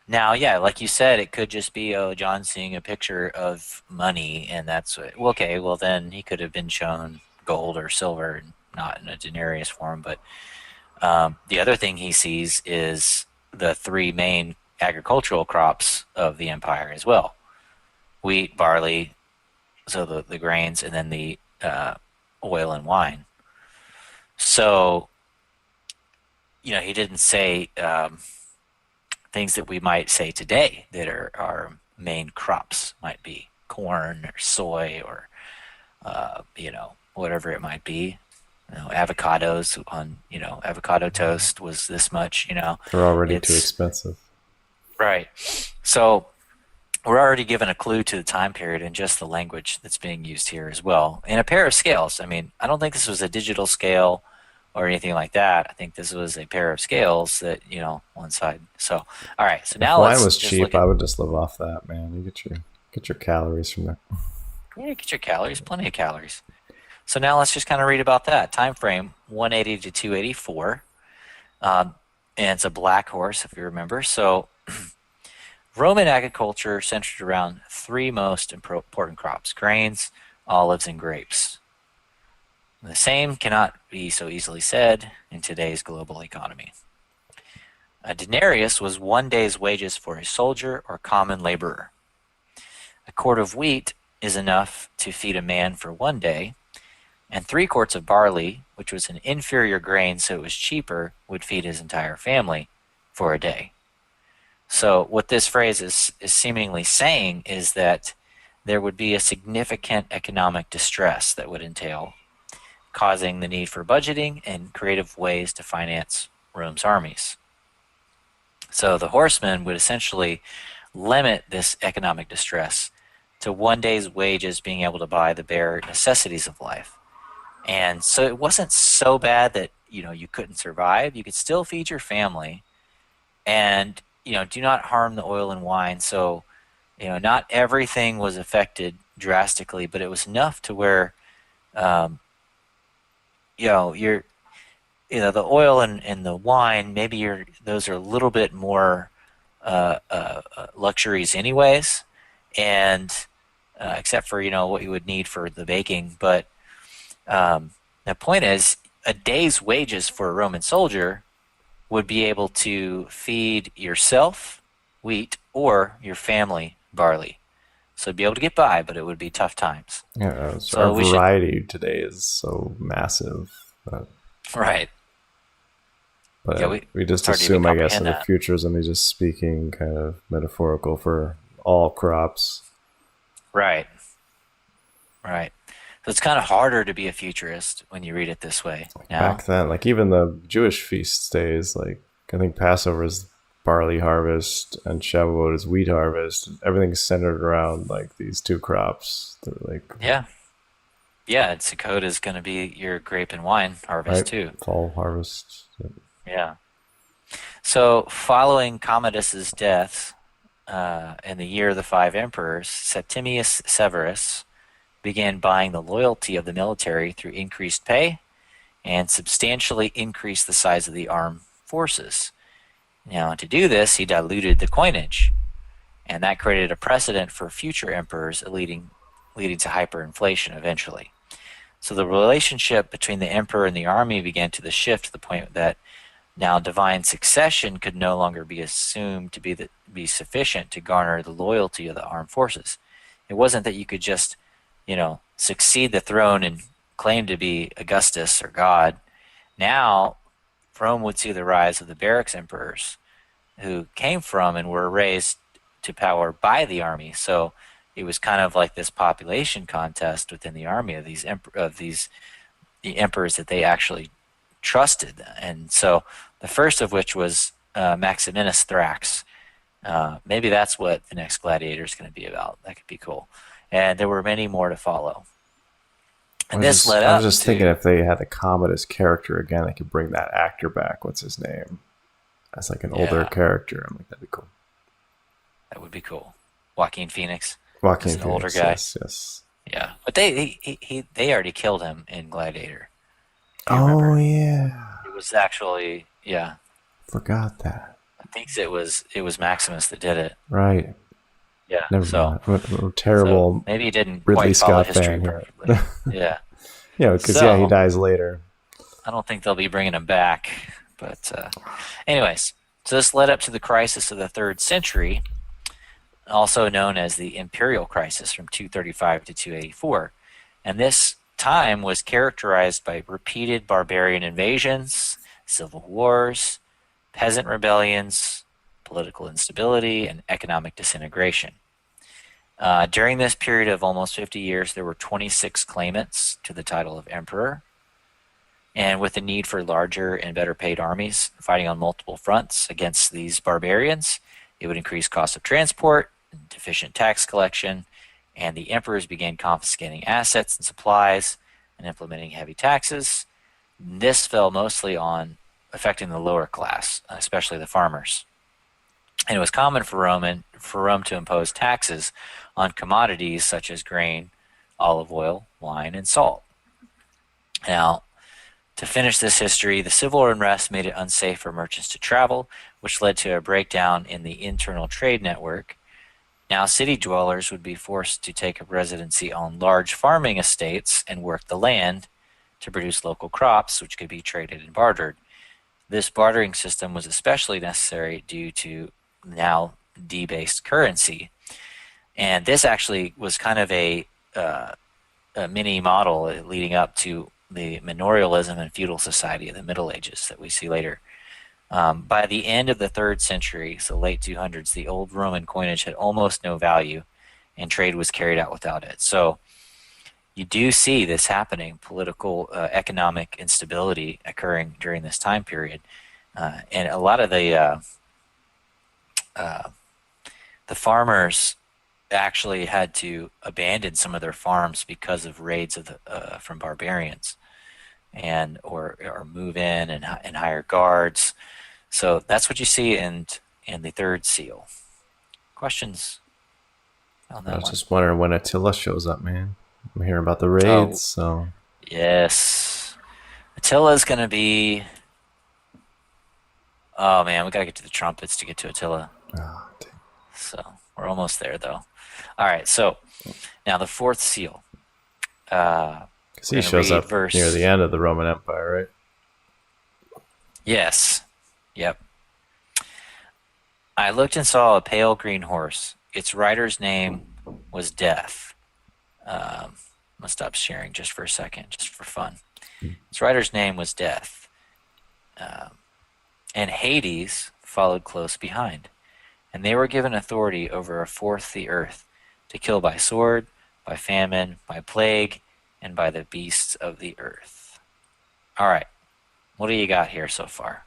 now, yeah, like you said, it could just be, oh, John's seeing a picture of money, and that's what. Well, okay, well then he could have been shown gold or silver, not in a denarius form. But the other thing he sees is the 3 main agricultural crops of the empire as well: wheat, barley, so the grains, and then the oil and wine. So, he didn't say things that we might say today that are our main crops. Might be corn or soy or whatever it might be. Avocados on avocado toast was this much. They're already too expensive. Right. So we're already given a clue to the time period and just the language that's being used here as well. And a pair of scales. I mean, I don't think this was a digital scale or anything like that. I think this was a pair of scales that, one side. So, all right. So now if wine was cheap, I would just live off that, man. You get your calories from there. Yeah, get your calories, plenty of calories. So now let's just kind of read about that. Time frame, 180 to 284. And it's a black horse, if you remember. So Roman agriculture centered around 3 most important crops: grains, olives, and grapes. The same cannot be so easily said in today's global economy. A denarius was 1 day's wages for a soldier or common laborer. A quart of wheat is enough to feed a man for 1 day, and 3 quarts of barley, which was an inferior grain so it was cheaper, would feed his entire family for a day. So what this phrase is seemingly saying is that there would be a significant economic distress that would entail, causing the need for budgeting and creative ways to finance Rome's armies. So the horsemen would essentially limit this economic distress to 1 day's wages being able to buy the bare necessities of life. And so it wasn't so bad that, you couldn't survive. You could still feed your family and, do not harm the oil and wine. So, not everything was affected drastically, but it was enough to where, the oil and the wine, maybe those are a little bit more luxuries anyways. and except for what you would need for the baking. But the point is, a day's wages for a Roman soldier would be able to feed yourself wheat or your family barley. So be able to get by, but it would be tough times. Yeah, So our we should- variety today is so massive. Right. But Yeah, we just it's hard to even assume, I guess, that comprehend the that. futurism is just speaking kind of metaphorical for all crops. Right. Right. So it's kind of harder to be a futurist when you read it this way. Now, Back then, like even the Jewish feast days, like I think Passover is barley harvest and Shavuot is wheat harvest. Everything's centered around like these two crops. They're like yeah. Yeah, and Sukkot is going to be your grape and wine harvest right, too. fall harvest. Yeah. So following Commodus's death in the year of the five emperors, Septimius Severus began buying the loyalty of the military through increased pay and substantially increased the size of the armed forces. Now, to do this, he diluted the coinage, and that created a precedent for future emperors, leading to hyperinflation eventually. So the relationship between the emperor and the army began to shift to the point that now divine succession could no longer be assumed to be sufficient to garner the loyalty of the armed forces. It wasn't that you could just, succeed the throne and claim to be Augustus or God. Now, Rome would see the rise of the barracks emperors, who came from and were raised to power by the army. So it was kind of like this population contest within the army of the emperors that they actually trusted. And so the first of which was Maximinus Thrax. Maybe that's what the next Gladiator is going to be about. That could be cool. And there were many more to follow. And this led up I was just to, thinking if they had the Commodus character again, they could bring that actor back. What's his name? As like an older Yeah. character. I'm like, that'd be cool. that would be cool. Joaquin Phoenix. Joaquin As an older Phoenix, guy. Yes. Yeah, but they already killed him in Gladiator. You Oh remember? yeah, It was actually, yeah, forgot that. I think it was Maximus that did it. Right. Yeah. Never so, mind. I'm a terrible so maybe he didn't Ridley quite follow Scott history fan here. perfectly. Yeah. Yeah, because So- he dies later. I don't think they'll be bringing him back. But anyways, so this led up to the crisis of the 3rd century, also known as the Imperial Crisis from 235 to 284. And this time was characterized by repeated barbarian invasions, civil wars, peasant rebellions, political instability, and economic disintegration. During this period of almost 50 years, there were 26 claimants to the title of emperor. And with the need for larger and better paid armies fighting on multiple fronts against these barbarians, it would increase cost of transport, deficient tax collection, and the emperors began confiscating assets and supplies and implementing heavy taxes. This fell mostly on affecting the lower class, especially the farmers. And it was common for Rome to impose taxes on commodities such as grain, olive oil, wine, and salt. Now, to finish this history, the civil unrest made it unsafe for merchants to travel, which led to a breakdown in the internal trade network. Now, city dwellers would be forced to take up residency on large farming estates and work the land to produce local crops, which could be traded and bartered. This bartering system was especially necessary due to now debased currency. And this actually was kind of a mini model leading up to the manorialism and feudal society of the Middle Ages that we see later. By the end of the 3rd century, so late 200s, the old Roman coinage had almost no value, and trade was carried out without it. So you do see this happening, political, economic instability occurring during this time period. And a lot of the farmers actually had to abandon some of their farms because of raids of from barbarians, and or move in and hire guards. So that's what you see in the 3rd seal. Questions on that I was one? just wondering when Attila shows up, man. I'm hearing about the raids, so Yes, Attila's gonna be. Oh man, we gotta get to the trumpets to get to Attila. oh, dang. So we're almost there, though. All right, so now the fourth seal. Because he shows up near the end of the Roman Empire, right? Yes. Yep. I looked and saw a pale green horse. Its rider's name was Death. I'm going to stop sharing just for a second, just for fun. Its rider's name was Death. And Hades followed close behind. And they were given authority over a fourth the earth, to kill by sword, by famine, by plague, and by the beasts of the earth. All right. What do you got here so far?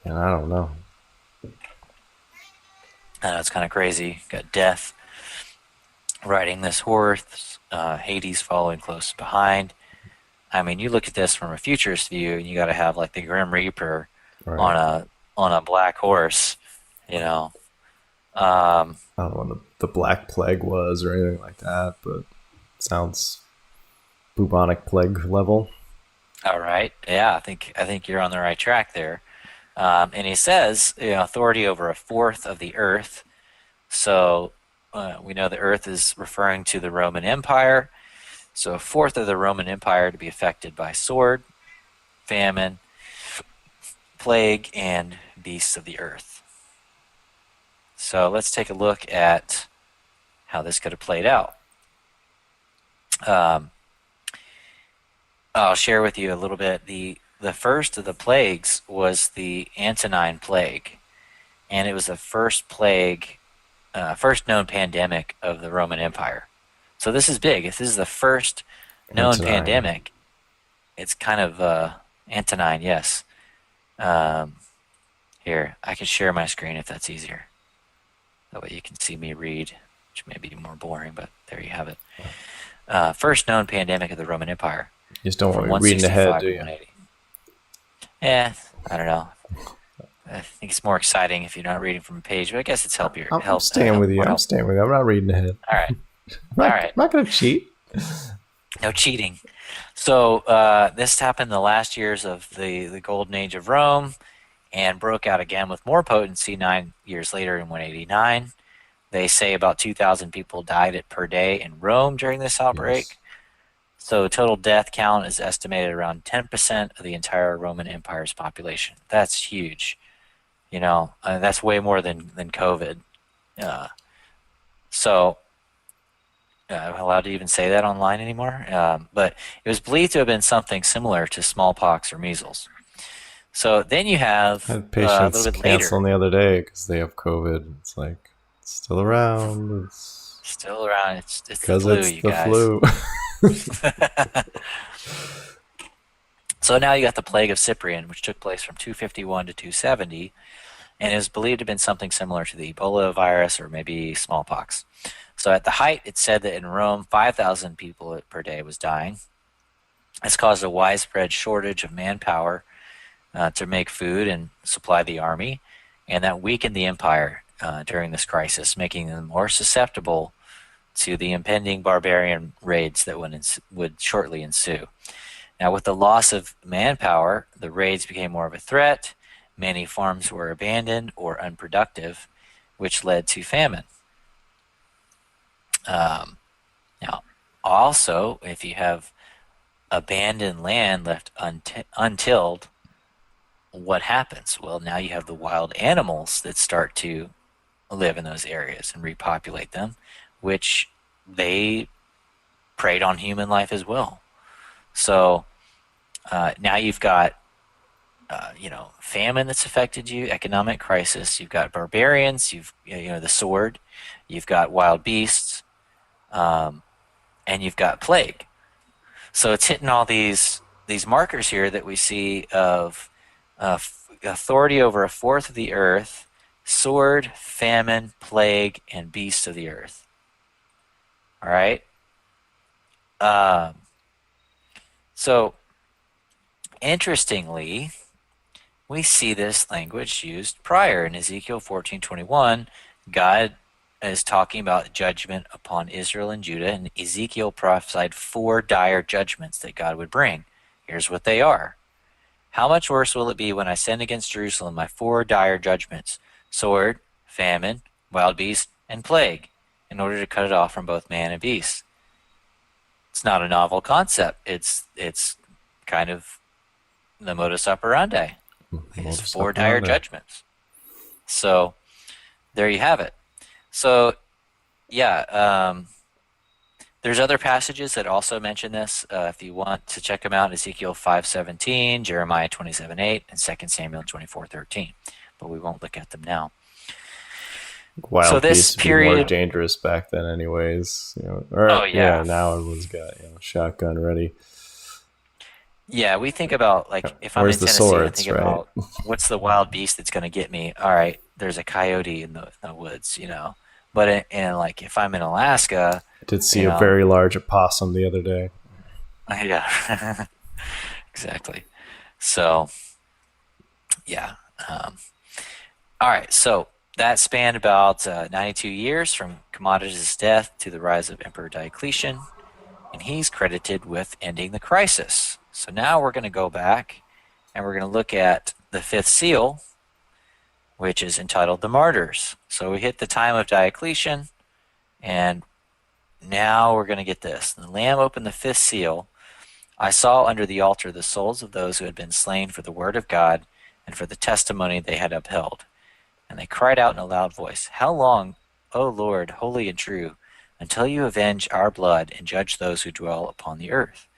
And I don't know. I know it's kind of crazy. Got Death riding this horse, Hades following close behind. I mean, you look at this from a futurist view, and you got to have like the Grim Reaper on a black horse, you know. I don't know what the Black Plague was or anything like that, but it sounds bubonic plague level. All right, yeah, I think you're on the right track there. And he says, authority over a fourth of the earth. So we know the earth is referring to the Roman Empire. So a fourth of the Roman Empire to be affected by sword, famine, plague, and beasts of the earth. So let's take a look at how this could have played out. I'll share with you a little bit. The first of the plagues was the Antonine Plague, and it was the first plague, first known pandemic of the Roman Empire. So this is big. If this is the first known pandemic, it's kind of Antonine, yes. Here, I can share my screen if that's easier. That way you can see me read, which may be more boring, but there you have it. First known pandemic of the Roman Empire. You just don't want me reading ahead, do you? Yeah, I don't know. I think it's more exciting if you're not reading from a page, but I guess it's helpful. I'm staying with you. I'm staying with you. I'm not reading ahead. All right. I'm not going to cheat. No cheating. So this happened in the last years of the Golden Age of Rome, and broke out again with more potency 9 years later in 189. They say about 2,000 people died per day in Rome during this outbreak. Yes. So total death count is estimated around 10% of the entire Roman Empire's population. That's huge. That's way more than COVID. So I'm allowed to even say that online anymore. But it was believed to have been something similar to smallpox or measles. So then you have I had patients canceling the other day because they have COVID. It's like, it's still around. It's still around. It's the flu, you guys. Flu. So now you got the plague of Cyprian, which took place from 251 to 270, and is believed to have been something similar to the Ebola virus or maybe smallpox. So at the height, it said that in Rome, 5,000 people per day was dying. It's caused a widespread shortage of manpower to make food and supply the army, and that weakened the empire during this crisis, making them more susceptible to the impending barbarian raids that would shortly ensue. Now, with the loss of manpower, the raids became more of a threat. Many farms were abandoned or unproductive, which led to famine. Now, also, if you have abandoned land left untilled, what happens? Well, now you have the wild animals that start to live in those areas and repopulate them, which they preyed on human life as well. So now you've got famine that's affected you, economic crisis. You've got barbarians. You've the sword. You've got wild beasts, and you've got plague. So it's hitting all these markers here that we see of authority over a fourth of the earth, sword, famine, plague, and beasts of the earth. All right. So interestingly, we see this language used prior in Ezekiel 14:21. God is talking about judgment upon Israel and Judah, and Ezekiel prophesied 4 dire judgments that God would bring. Here's what they are. How much worse will it be when I send against Jerusalem my 4 dire judgments? Sword, famine, wild beast, and plague in order to cut it off from both man and beast. It's not a novel concept. It's kind of the modus operandi. Is Modus 4 dire operandi. judgments. So there you have it. So yeah, there's other passages that also mention this. If you want to check them out, Ezekiel 5:17, Jeremiah 27:8, and 2 Samuel 24:13. But we won't look at them now. Wild So this beasts would be more period- dangerous back then, anyways. Or, Oh, yeah. now everyone's got shotgun ready. Yeah, we think about, like, if I'm Where's in the Tennessee, I swords, think right? about what's the wild beast that's going to get me. All right, there's a coyote in the woods, But like if I'm in Alaska, I did see You a know. very large opossum the other day. yeah, exactly. So yeah. All right, so that spanned about 92 years from Commodus' death to the rise of Emperor Diocletian, and he's credited with ending the crisis. So now we're going to go back and we're going to look at the fifth seal, which is entitled The Martyrs. So we hit the time of Diocletian, and now we're going to get this. The Lamb opened the fifth seal. I saw under the altar the souls of those who had been slain for the word of God and for the testimony they had upheld. And they cried out in a loud voice, "How long, O Lord, holy and true, until you avenge our blood and judge those who dwell upon the earth?"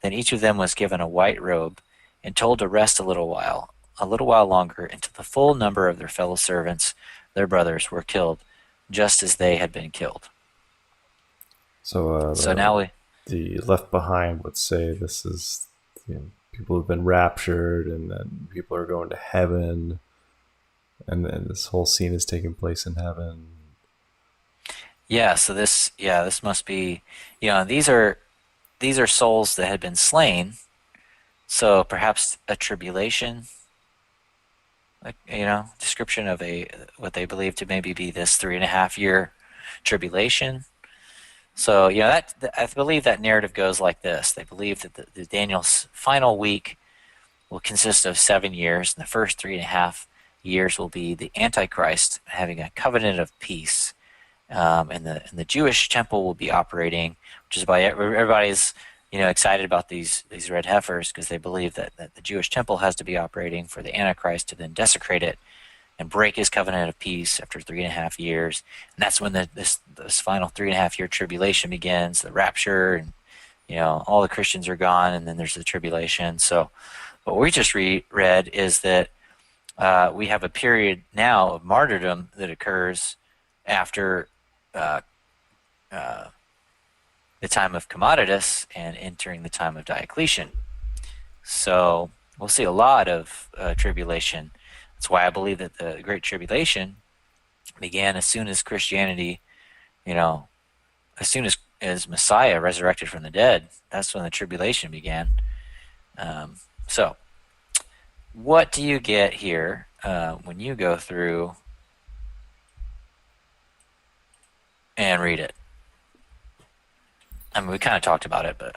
Then each of them was given a white robe and told to rest a little while longer, until the full number of their fellow servants, their brothers, were killed, just as they had been killed. So, So now the Left Behind would say this is people have been raptured, and then people are going to heaven, and then this whole scene is taking place in heaven. so this must be, these are souls that had been slain. So perhaps a tribulation, description of what they believe to maybe be this 3.5 year tribulation. So I believe that narrative goes like this. They believe that the Daniel's final week will consist of 7 years, and the first 3.5 years will be the Antichrist having a covenant of peace, and the Jewish temple will be operating, which is why everybody's excited about these red heifers, because they believe that the Jewish temple has to be operating for the Antichrist to then desecrate it and break his covenant of peace after 3.5 years. And that's when this final 3.5 year tribulation begins, the rapture, and all the Christians are gone, and then there's the tribulation. So what we just read is that we have a period now of martyrdom that occurs after the time of Commodus and entering the time of Diocletian. So we'll see a lot of tribulation. That's why I believe that the Great Tribulation began as soon as Christianity, as soon as Messiah resurrected from the dead. That's when the tribulation began. So what do you get here when you go through and read it? I mean, we kind of talked about it, but...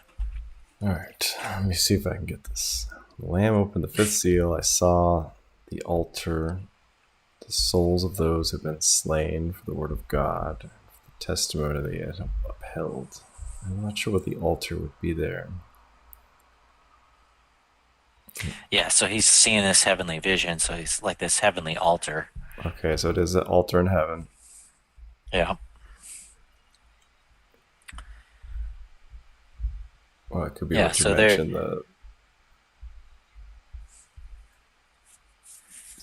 All right, let me see if I can get this. The Lamb opened the fifth seal. I saw the altar, the souls of those who have been slain for the word of God, the testimony they had upheld. I'm not sure what the altar would be there. Yeah, so he's seeing this heavenly vision, so he's like this heavenly altar. Okay, so it is an altar in heaven. Yeah. Well, it could be Yeah, what you so there- mentioned,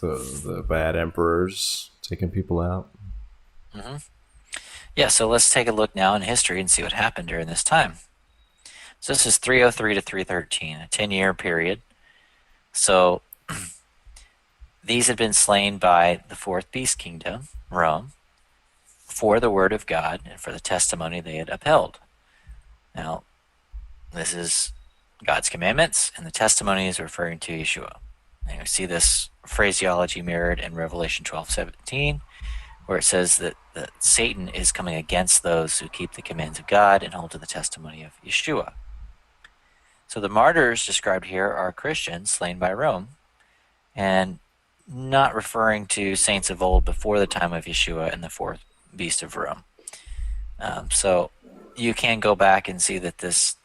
the bad emperors taking people out. Yeah, so let's take a look now in history and see what happened during this time. So this is 303 to 313, a 10-year period. So these had been slain by the fourth beast kingdom, Rome, for the word of God and for the testimony they had upheld. Now, this is God's commandments, and the testimony is referring to Yeshua. And we see this phraseology mirrored in Revelation 12:17, where it says that Satan is coming against those who keep the commands of God and hold to the testimony of Yeshua. So the martyrs described here are Christians slain by Rome, and not referring to saints of old before the time of Yeshua and the fourth beast of Rome. So you can go back and see that this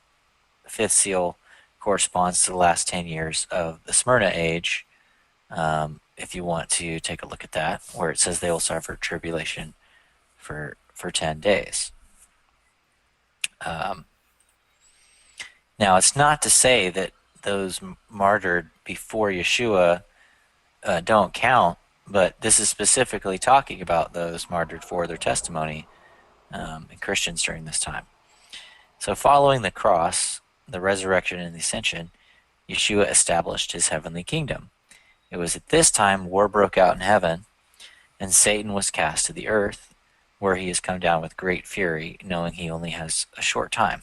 fifth seal corresponds to the last 10 years of the Smyrna age, if you want to take a look at that, where it says they will suffer tribulation for 10 days. Now, it's not to say that those martyred before Yeshua don't count, but this is specifically talking about those martyred for their testimony in Christians during this time. So following the cross, the resurrection, and the ascension, Yeshua established his heavenly kingdom. It was at this time war broke out in heaven, and Satan was cast to the earth, where he has come down with great fury, knowing he only has a short time.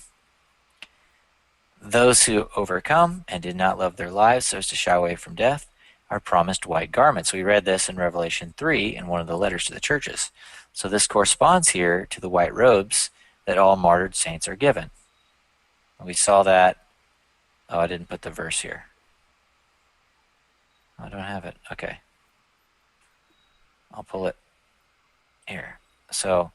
Those who overcome and did not love their lives so as to shy away from death are promised white garments. We read this in Revelation 3 in one of the letters to the churches. So this corresponds here to the white robes that all martyred saints are given. We saw that. Oh, I didn't put the verse here. I don't have it. Okay. I'll pull it here. So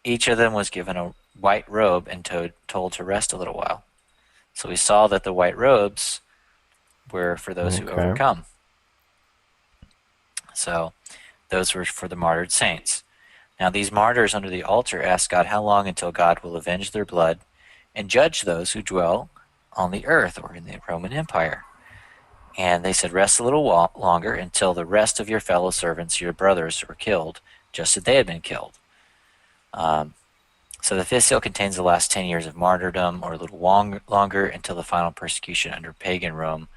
each of them was given a white robe and told to rest a little while. So we saw that the white robes were for those who overcome. So those were for the martyred saints. Now these martyrs under the altar asked God how long until God will avenge their blood and judge those who dwell on the earth or in the Roman Empire. And they said, rest a little longer until the rest of your fellow servants, your brothers, were killed, just as they had been killed. So the fifth seal contains the last 10 years of martyrdom, or a little longer, until the final persecution under pagan Rome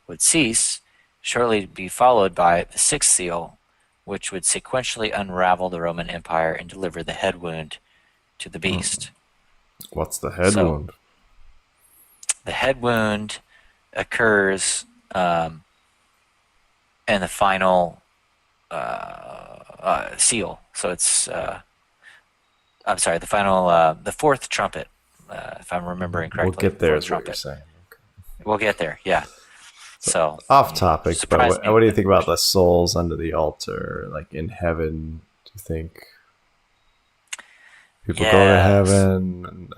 would cease, shortly be followed by the sixth seal, which would sequentially unravel the Roman Empire and deliver the head wound to the beast. What's the head wound? The head wound occurs in the final seal. So it's, I'm sorry, the final, the fourth trumpet, if I'm remembering correctly. We'll get there, is what you're saying. Okay. We'll get there, yeah. So off topic, but what do you think about the souls under the altar, like in heaven? Do you think people go to heaven?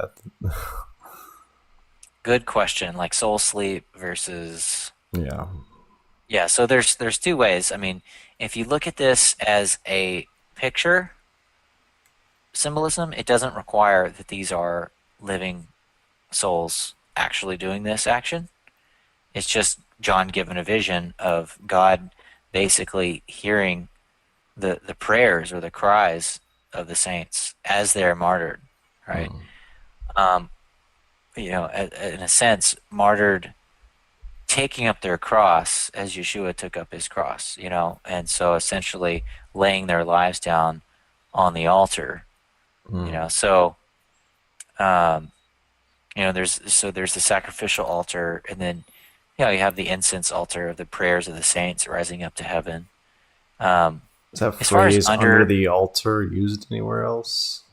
Good question. Like soul sleep versus yeah. So there's two ways. I mean, if you look at this as a picture symbolism, it doesn't require that these are living souls actually doing this action. It's just John given a vision of God basically hearing the prayers or the cries of the saints as they're martyred, right? In a sense, martyred, taking up their cross as Yeshua took up his cross, and so essentially laying their lives down on the altar, so there's the sacrificial altar, and then you have the incense altar of the prayers of the saints rising up to heaven. Is that phrase under the altar used anywhere else?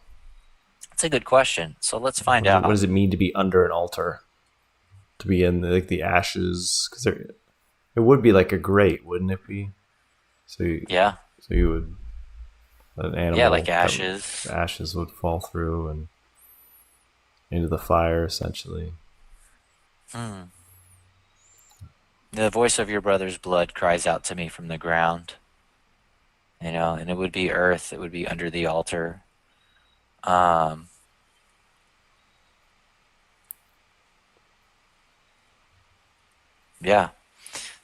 That's a good question. So let's find out. What does it mean to be under an altar? To be in the ashes? Because it would be like a grate, wouldn't it be? So you would, an animal, like ashes. Ashes would fall through and into the fire, essentially. The voice of your brother's blood cries out to me from the ground. And it would be earth. It would be under the altar. Yeah.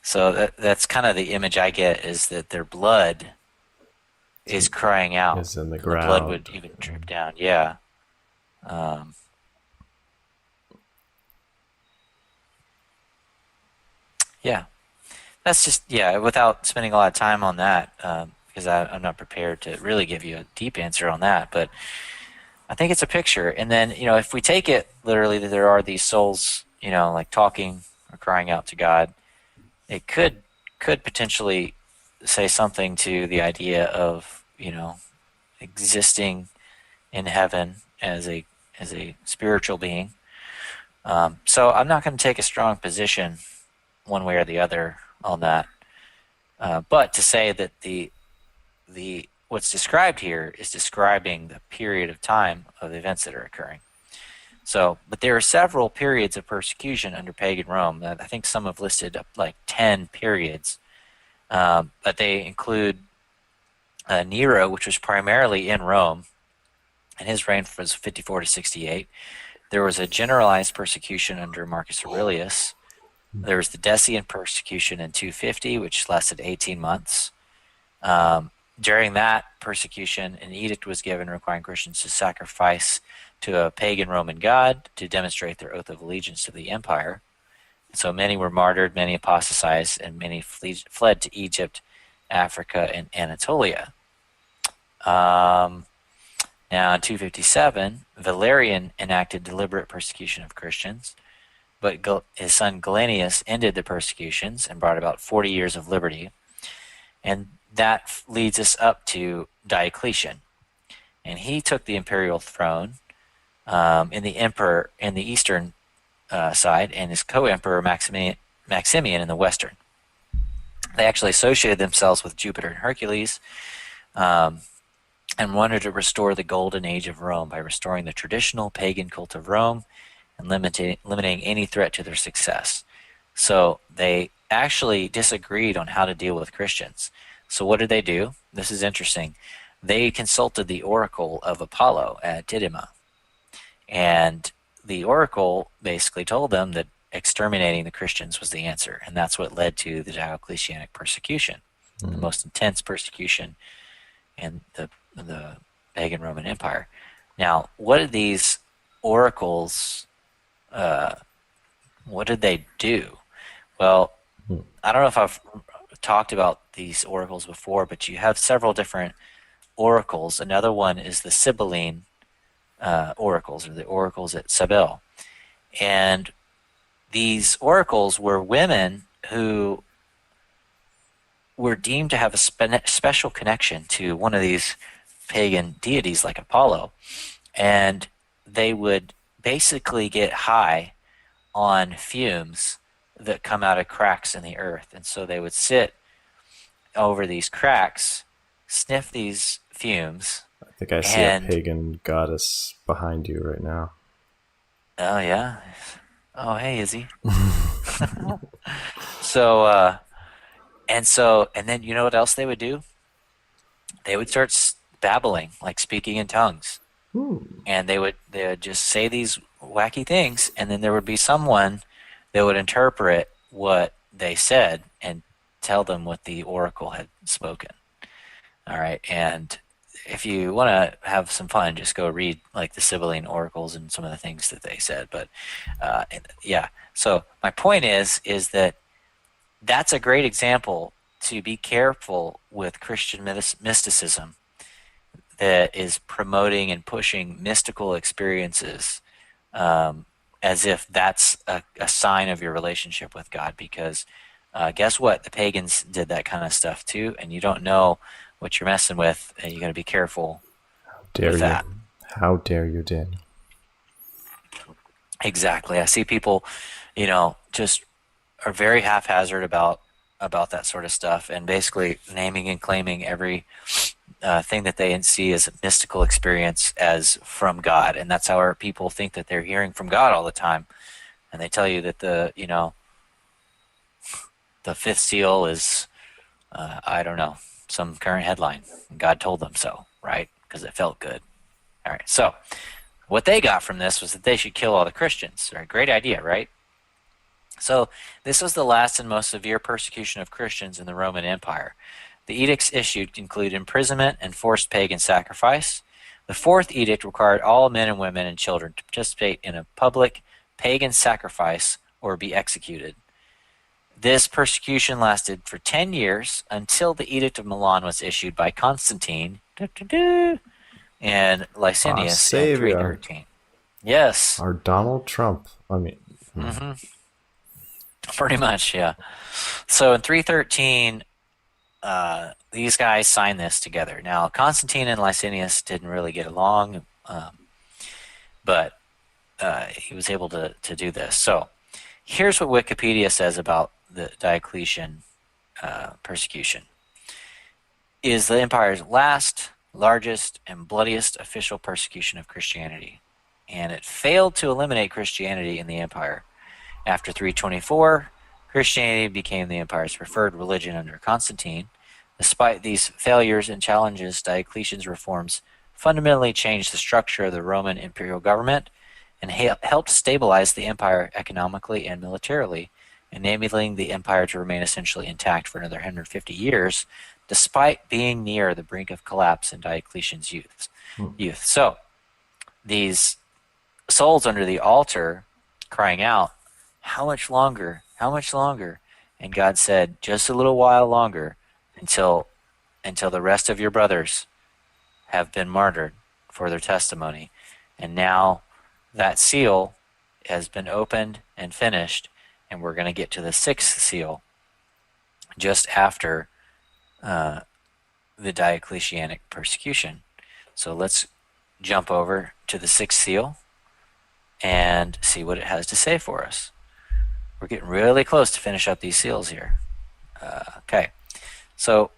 So that's kind of the image I get, is that their blood is crying out. Is in the ground. The blood would even drip down. Yeah. Yeah. That's just, without spending a lot of time on that, because I'm not prepared to really give you a deep answer on that, but I think it's a picture. And then, if we take it literally that there are these souls, like talking or crying out to God, it could potentially say something to the idea of, existing in heaven as a spiritual being. So I'm not going to take a strong position one way or the other on that. But to say that the what's described here is describing the period of time of the events that are occurring. So, but there are several periods of persecution under pagan Rome. I think some have listed up like 10 periods, but they include Nero, which was primarily in Rome, and his reign was 54 to 68. There was a generalized persecution under Marcus Aurelius. There was the Decian persecution in 250, which lasted 18 months. During that persecution, an edict was given requiring Christians to sacrifice to a pagan Roman god to demonstrate their oath of allegiance to the empire. So many were martyred, many apostatized, and many fled to Egypt, Africa, and Anatolia. Now, in 257, Valerian enacted deliberate persecution of Christians, but his son Gallienus ended the persecutions and brought about 40 years of liberty. And that leads us up to Diocletian. And he took the imperial throne in the eastern side, and his co-emperor Maximian in the western. They actually associated themselves with Jupiter and Hercules, and wanted to restore the golden age of Rome by restoring the traditional pagan cult of Rome and limiting any threat to their success. So they actually disagreed on how to deal with Christians. So what did they do? This is interesting. They consulted the oracle of Apollo at Didyma. And the oracle basically told them that exterminating the Christians was the answer. And that's what led to the Diocletianic persecution, the most intense persecution in the pagan Roman Empire. Now, what did these oracles, what did they do? Well, I don't know if I've talked about these oracles before, but you have several different oracles. Another one is the Sibylline oracles, or the oracles at Cybele. And these oracles were women who were deemed to have a special connection to one of these pagan deities like Apollo, and they would basically get high on fumes that come out of cracks in the earth. And so they would sit over these cracks, sniff these fumes. I think I see a pagan goddess behind you right now. Oh, yeah? Oh, hey, Izzy. And then you know what else they would do? They would start babbling, like speaking in tongues. And they would just say these wacky things, and then there would be someone that would interpret what they said and tell them what the oracle had spoken. All right, and if you want to have some fun, just go read like the Sibylline oracles and some of the things that they said. But yeah, so my point is that that's a great example to be careful with Christian mysticism that is promoting and pushing mystical experiences as if that's a sign of your relationship with God. Because guess what? The pagans did that kind of stuff too, and you don't know what you're messing with, and you got to be careful with that. How dare you, Dan? Exactly. I see people, just are very haphazard about that sort of stuff, and basically naming and claiming every thing that they see as a mystical experience as from God. And that's how our people think that they're hearing from God all the time. And they tell you that the fifth seal is, I don't know, some current headline. God told them so, right? Because it felt good. All right. So what they got from this was that they should kill all the Christians. All right, great idea, right? So this was the last and most severe persecution of Christians in the Roman Empire. The edicts issued include imprisonment and forced pagan sacrifice. The fourth edict required all men and women and children to participate in a public pagan sacrifice or be executed. This persecution lasted for 10 years until the Edict of Milan was issued by Constantine and Licinius in 313. Yes. Our Donald Trump. I mean. Pretty much, yeah. So in 313, these guys signed this together. Now, Constantine and Licinius didn't really get along, but he was able to do this. So here's what Wikipedia says about the Diocletian persecution, is the empire's last, largest, and bloodiest official persecution of Christianity. And it failed to eliminate Christianity in the empire. After 324, Christianity became the empire's preferred religion under Constantine. Despite these failures and challenges, Diocletian's reforms fundamentally changed the structure of the Roman imperial government and helped stabilize the empire economically and militarily, enabling the empire to remain essentially intact for another 150 years, despite being near the brink of collapse in Diocletian's youth. So, these souls under the altar crying out, "How much longer? How much longer?" And God said, "Just a little while longer, until the rest of your brothers have been martyred for their testimony." And now that seal has been opened and finished, and we're going to get to the sixth seal just after the Diocletianic persecution. So let's jump over to the sixth seal and see what it has to say for us. We're getting really close to finish up these seals here. Okay, so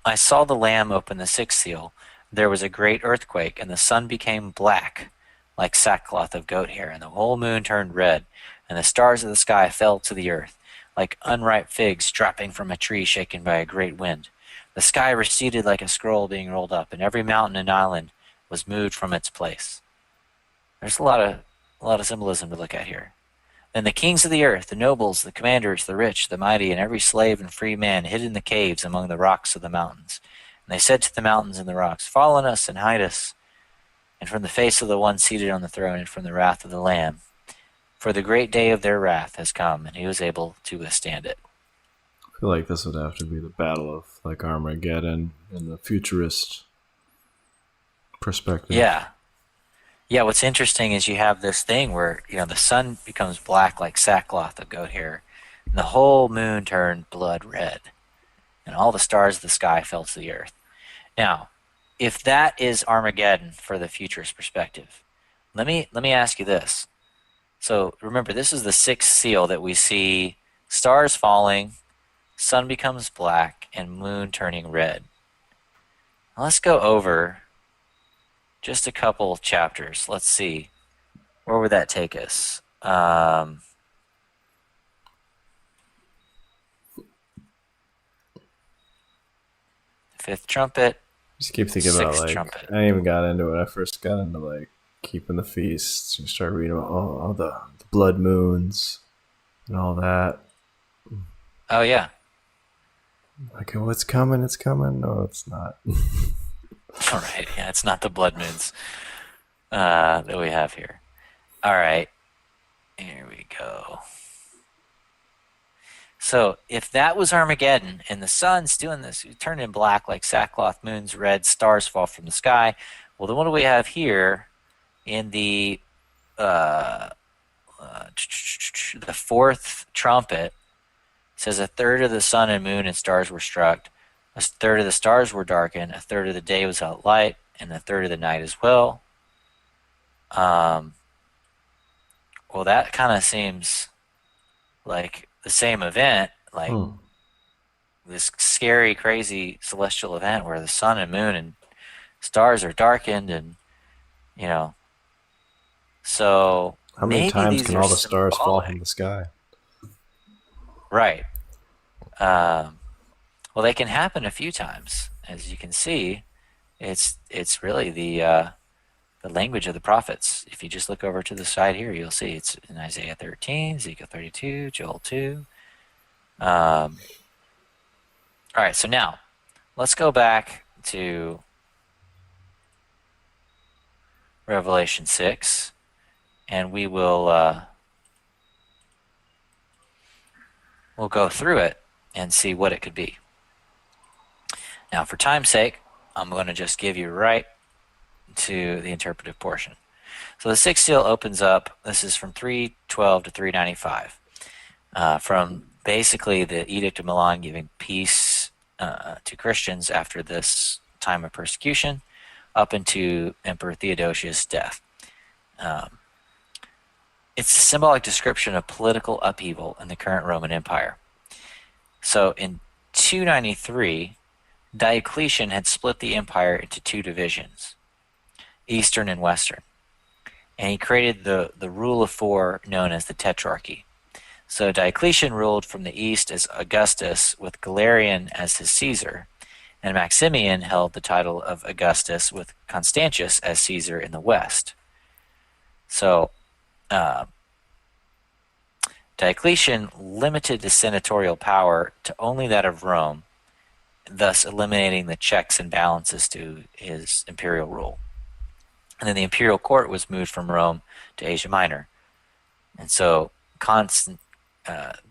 I saw the Lamb open the sixth seal. There was a great earthquake, and the sun became black like sackcloth of goat hair, and the whole moon turned red, and the stars of the sky fell to the earth, like unripe figs dropping from a tree shaken by a great wind. The sky receded like a scroll being rolled up, and every mountain and island was moved from its place. There's a lot of symbolism to look at here. Then the kings of the earth, the nobles, the commanders, the rich, the mighty, and every slave and free man hid in the caves among the rocks of the mountains. And they said to the mountains and the rocks, "Fall on us and hide us, and from the face of the one seated on the throne, and from the wrath of the Lamb. For the great day of their wrath has come, and he was able to withstand it." I feel like this would have to be the battle of like Armageddon in the futurist perspective. Yeah. Yeah, what's interesting is you have this thing where, the sun becomes black like sackcloth of goat hair, and the whole moon turned blood red, and all the stars of the sky fell to the earth. Now, if that is Armageddon for the futurist perspective, let me ask you this. So remember, this is the sixth seal that we see stars falling, sun becomes black, and moon turning red. Now let's go over just a couple chapters. Let's see. Where would that take us? Fifth trumpet. Just keep thinking about Sixth like trumpet. I even got into it. I first got into like keeping the feasts. You start reading about all the blood moons and all that. Oh yeah. Like, oh, it's coming, it's coming. No, it's not. All right. Yeah, it's not the blood moons that we have here. All right. Here we go. So if that was Armageddon and the sun's doing this, it turned in black like sackcloth, moon's red, stars fall from the sky. Well, then what do we have here in the fourth trumpet? It says a third of the sun and moon and stars were struck. A third of the stars were darkened, a third of the day was without light, and a third of the night as well. Well, that kind of seems like the same event, like this scary, crazy celestial event where the sun and moon and stars are darkened, and so How many maybe times these can are all the stars fall symbolic. from the sky? Right. Well, they can happen a few times, as you can see. It's really the language of the prophets. If you just look over to the side here, you'll see it's in Isaiah 13, Ezekiel 32, Joel 2. All right, so now let's go back to Revelation 6, and we will we'll go through it and see what it could be. Now, for time's sake, I'm going to just give you right to the interpretive portion. So the sixth seal opens up. This is from 312 to 395. From basically the Edict of Milan giving peace to Christians after this time of persecution up into Emperor Theodosius' death. It's a symbolic description of political upheaval in the current Roman Empire. So in 293, Diocletian had split the empire into two divisions, Eastern and Western. And he created the rule of four known as the Tetrarchy. So Diocletian ruled from the east as Augustus, with Galerian as his Caesar, and Maximian held the title of Augustus, with Constantius as Caesar in the west. So Diocletian limited the senatorial power to only that of Rome, thus eliminating the checks and balances to his imperial rule. And then the imperial court was moved from Rome to Asia Minor. And so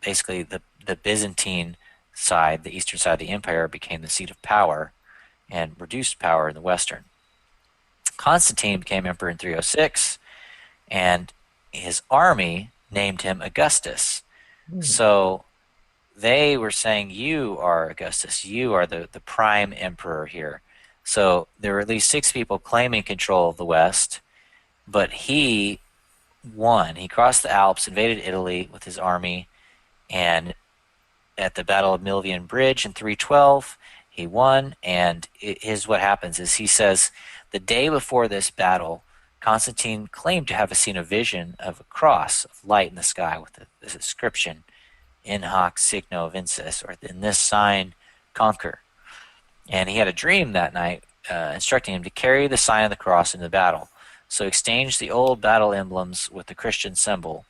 basically the Byzantine side, the eastern side of the empire, became the seat of power and reduced power in the western. Constantine became emperor in 306, and his army named him Augustus. So they were saying, you are Augustus, you are the prime emperor here. So there were at least 6 people claiming control of the West, but he won. He crossed the Alps, invaded Italy with his army, and at the Battle of Milvian Bridge in 312, he won. And what happens is, he says, the day before this battle, Constantine claimed to have seen a vision of a cross of light in the sky with this inscription, "In hoc signo vinces," or "in this sign conquer." And he had a dream that night instructing him to carry the sign of the cross into the battle. So he exchanged the old battle emblems with the Christian symbol.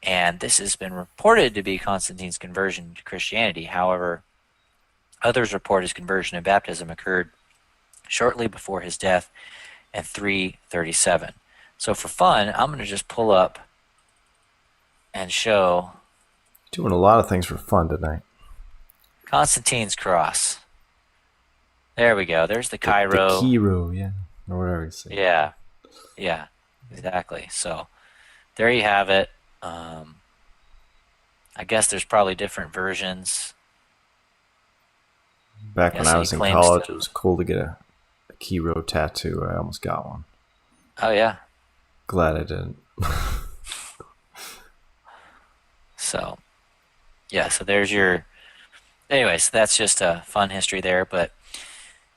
And this has been reported to be Constantine's conversion to Christianity. However, others report his conversion and baptism occurred shortly before his death in 337. So for fun, I'm going to just pull up and show Doing a lot of things for fun tonight. Constantine's cross. There we go. There's the Cairo. The Cairo, yeah. Or whatever you say. Yeah, exactly. So there you have it. I guess there's probably different versions. Back when so I he was in claims college, to- it was cool to get a Cairo tattoo. I almost got one. Oh, yeah. Glad I didn't. So, yeah, so there's your... Anyways, that's just a fun history there. But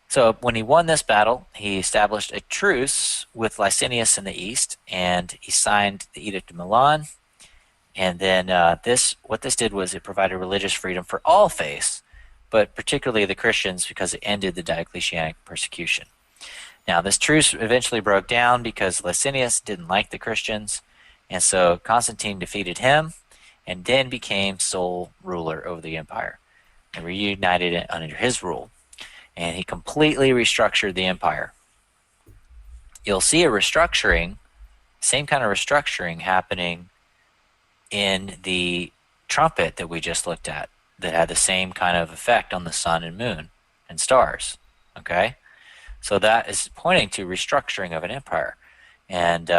so when he won this battle, he established a truce with Licinius in the east, and he signed the Edict of Milan. And then what this did was it provided religious freedom for all faiths, but particularly the Christians, because it ended the Diocletianic persecution. Now, this truce eventually broke down because Licinius didn't like the Christians, and so Constantine defeated him and then became sole ruler over the empire and reunited it under his rule. And he completely restructured the empire. You'll see a restructuring, same kind of restructuring happening in the trumpet that we just looked at, that had the same kind of effect on the sun and moon and stars. Okay? So that is pointing to restructuring of an empire. And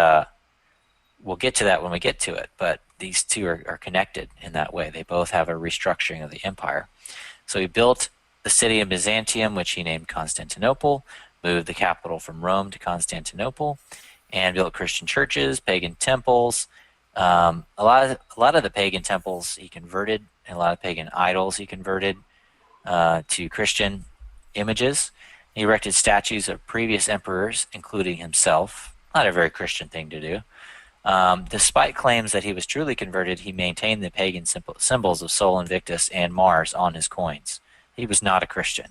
we'll get to that when we get to it, but these two are connected in that way. They both have a restructuring of the empire. So he built the city of Byzantium, which he named Constantinople, moved the capital from Rome to Constantinople, and built Christian churches, pagan temples. A lot of the pagan temples he converted, and a lot of pagan idols he converted to Christian images. He erected statues of previous emperors, including himself. Not a very Christian thing to do. Despite claims that he was truly converted, he maintained the pagan symbols of Sol Invictus and Mars on his coins. He was not a Christian.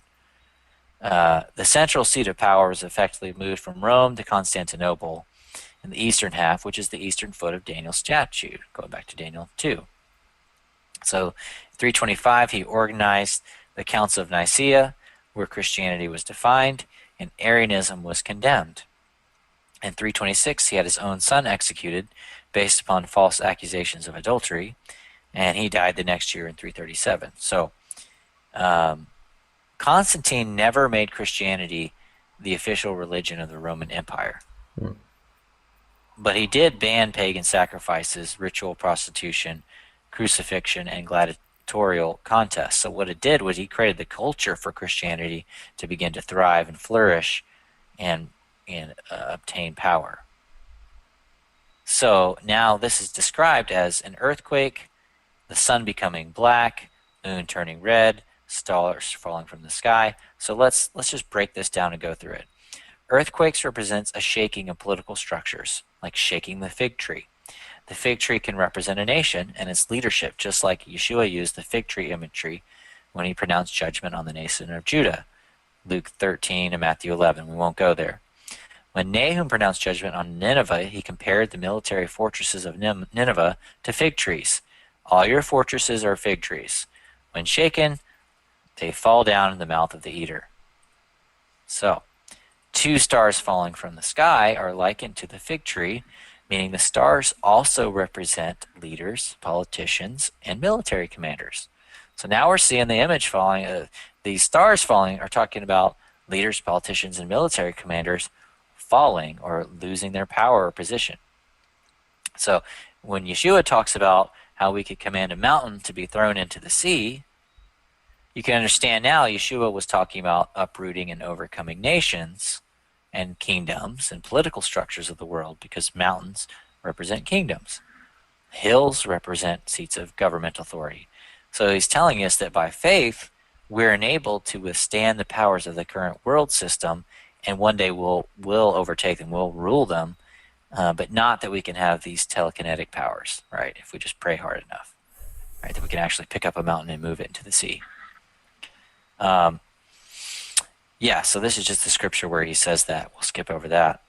The central seat of power was effectively moved from Rome to Constantinople in the eastern half, which is the eastern foot of Daniel's statue, going back to Daniel 2. So, in 325, he organized the Council of Nicaea, where Christianity was defined and Arianism was condemned. In 326, he had his own son executed based upon false accusations of adultery, and he died the next year in 337. So, Constantine never made Christianity the official religion of the Roman Empire. But he did ban pagan sacrifices, ritual prostitution, crucifixion, and gladiatorial contests. So what it did was he created the culture for Christianity to begin to thrive and flourish and obtain power. So now this is described as an earthquake, the sun becoming black, moon turning red, stars falling from the sky. So let's just break this down and go through it. Earthquakes represents a shaking of political structures, like shaking the fig tree. The fig tree can represent a nation and its leadership, just like Yeshua used the fig tree imagery when he pronounced judgment on the nation of Judah. Luke 13 and Matthew 11. We won't go there. When Nahum pronounced judgment on Nineveh, he compared the military fortresses of Nineveh to fig trees. All your fortresses are fig trees. When shaken, they fall down in the mouth of the eater. So, 2 stars falling from the sky are likened to the fig tree, meaning the stars also represent leaders, politicians, and military commanders. So now we're seeing the image falling. These stars falling are talking about leaders, politicians, and military commanders falling or losing their power or position. So when Yeshua talks about how we could command a mountain to be thrown into the sea, you can understand now Yeshua was talking about uprooting and overcoming nations and kingdoms and political structures of the world, because mountains represent kingdoms. Hills represent seats of government authority. So he's telling us that by faith, we're enabled to withstand the powers of the current world system, and one day we'll overtake them, we'll rule them, but not that we can have these telekinetic powers, right? If we just pray hard enough, right? That we can actually pick up a mountain and move it into the sea. Yeah, so this is just the scripture where he says that. We'll skip over that.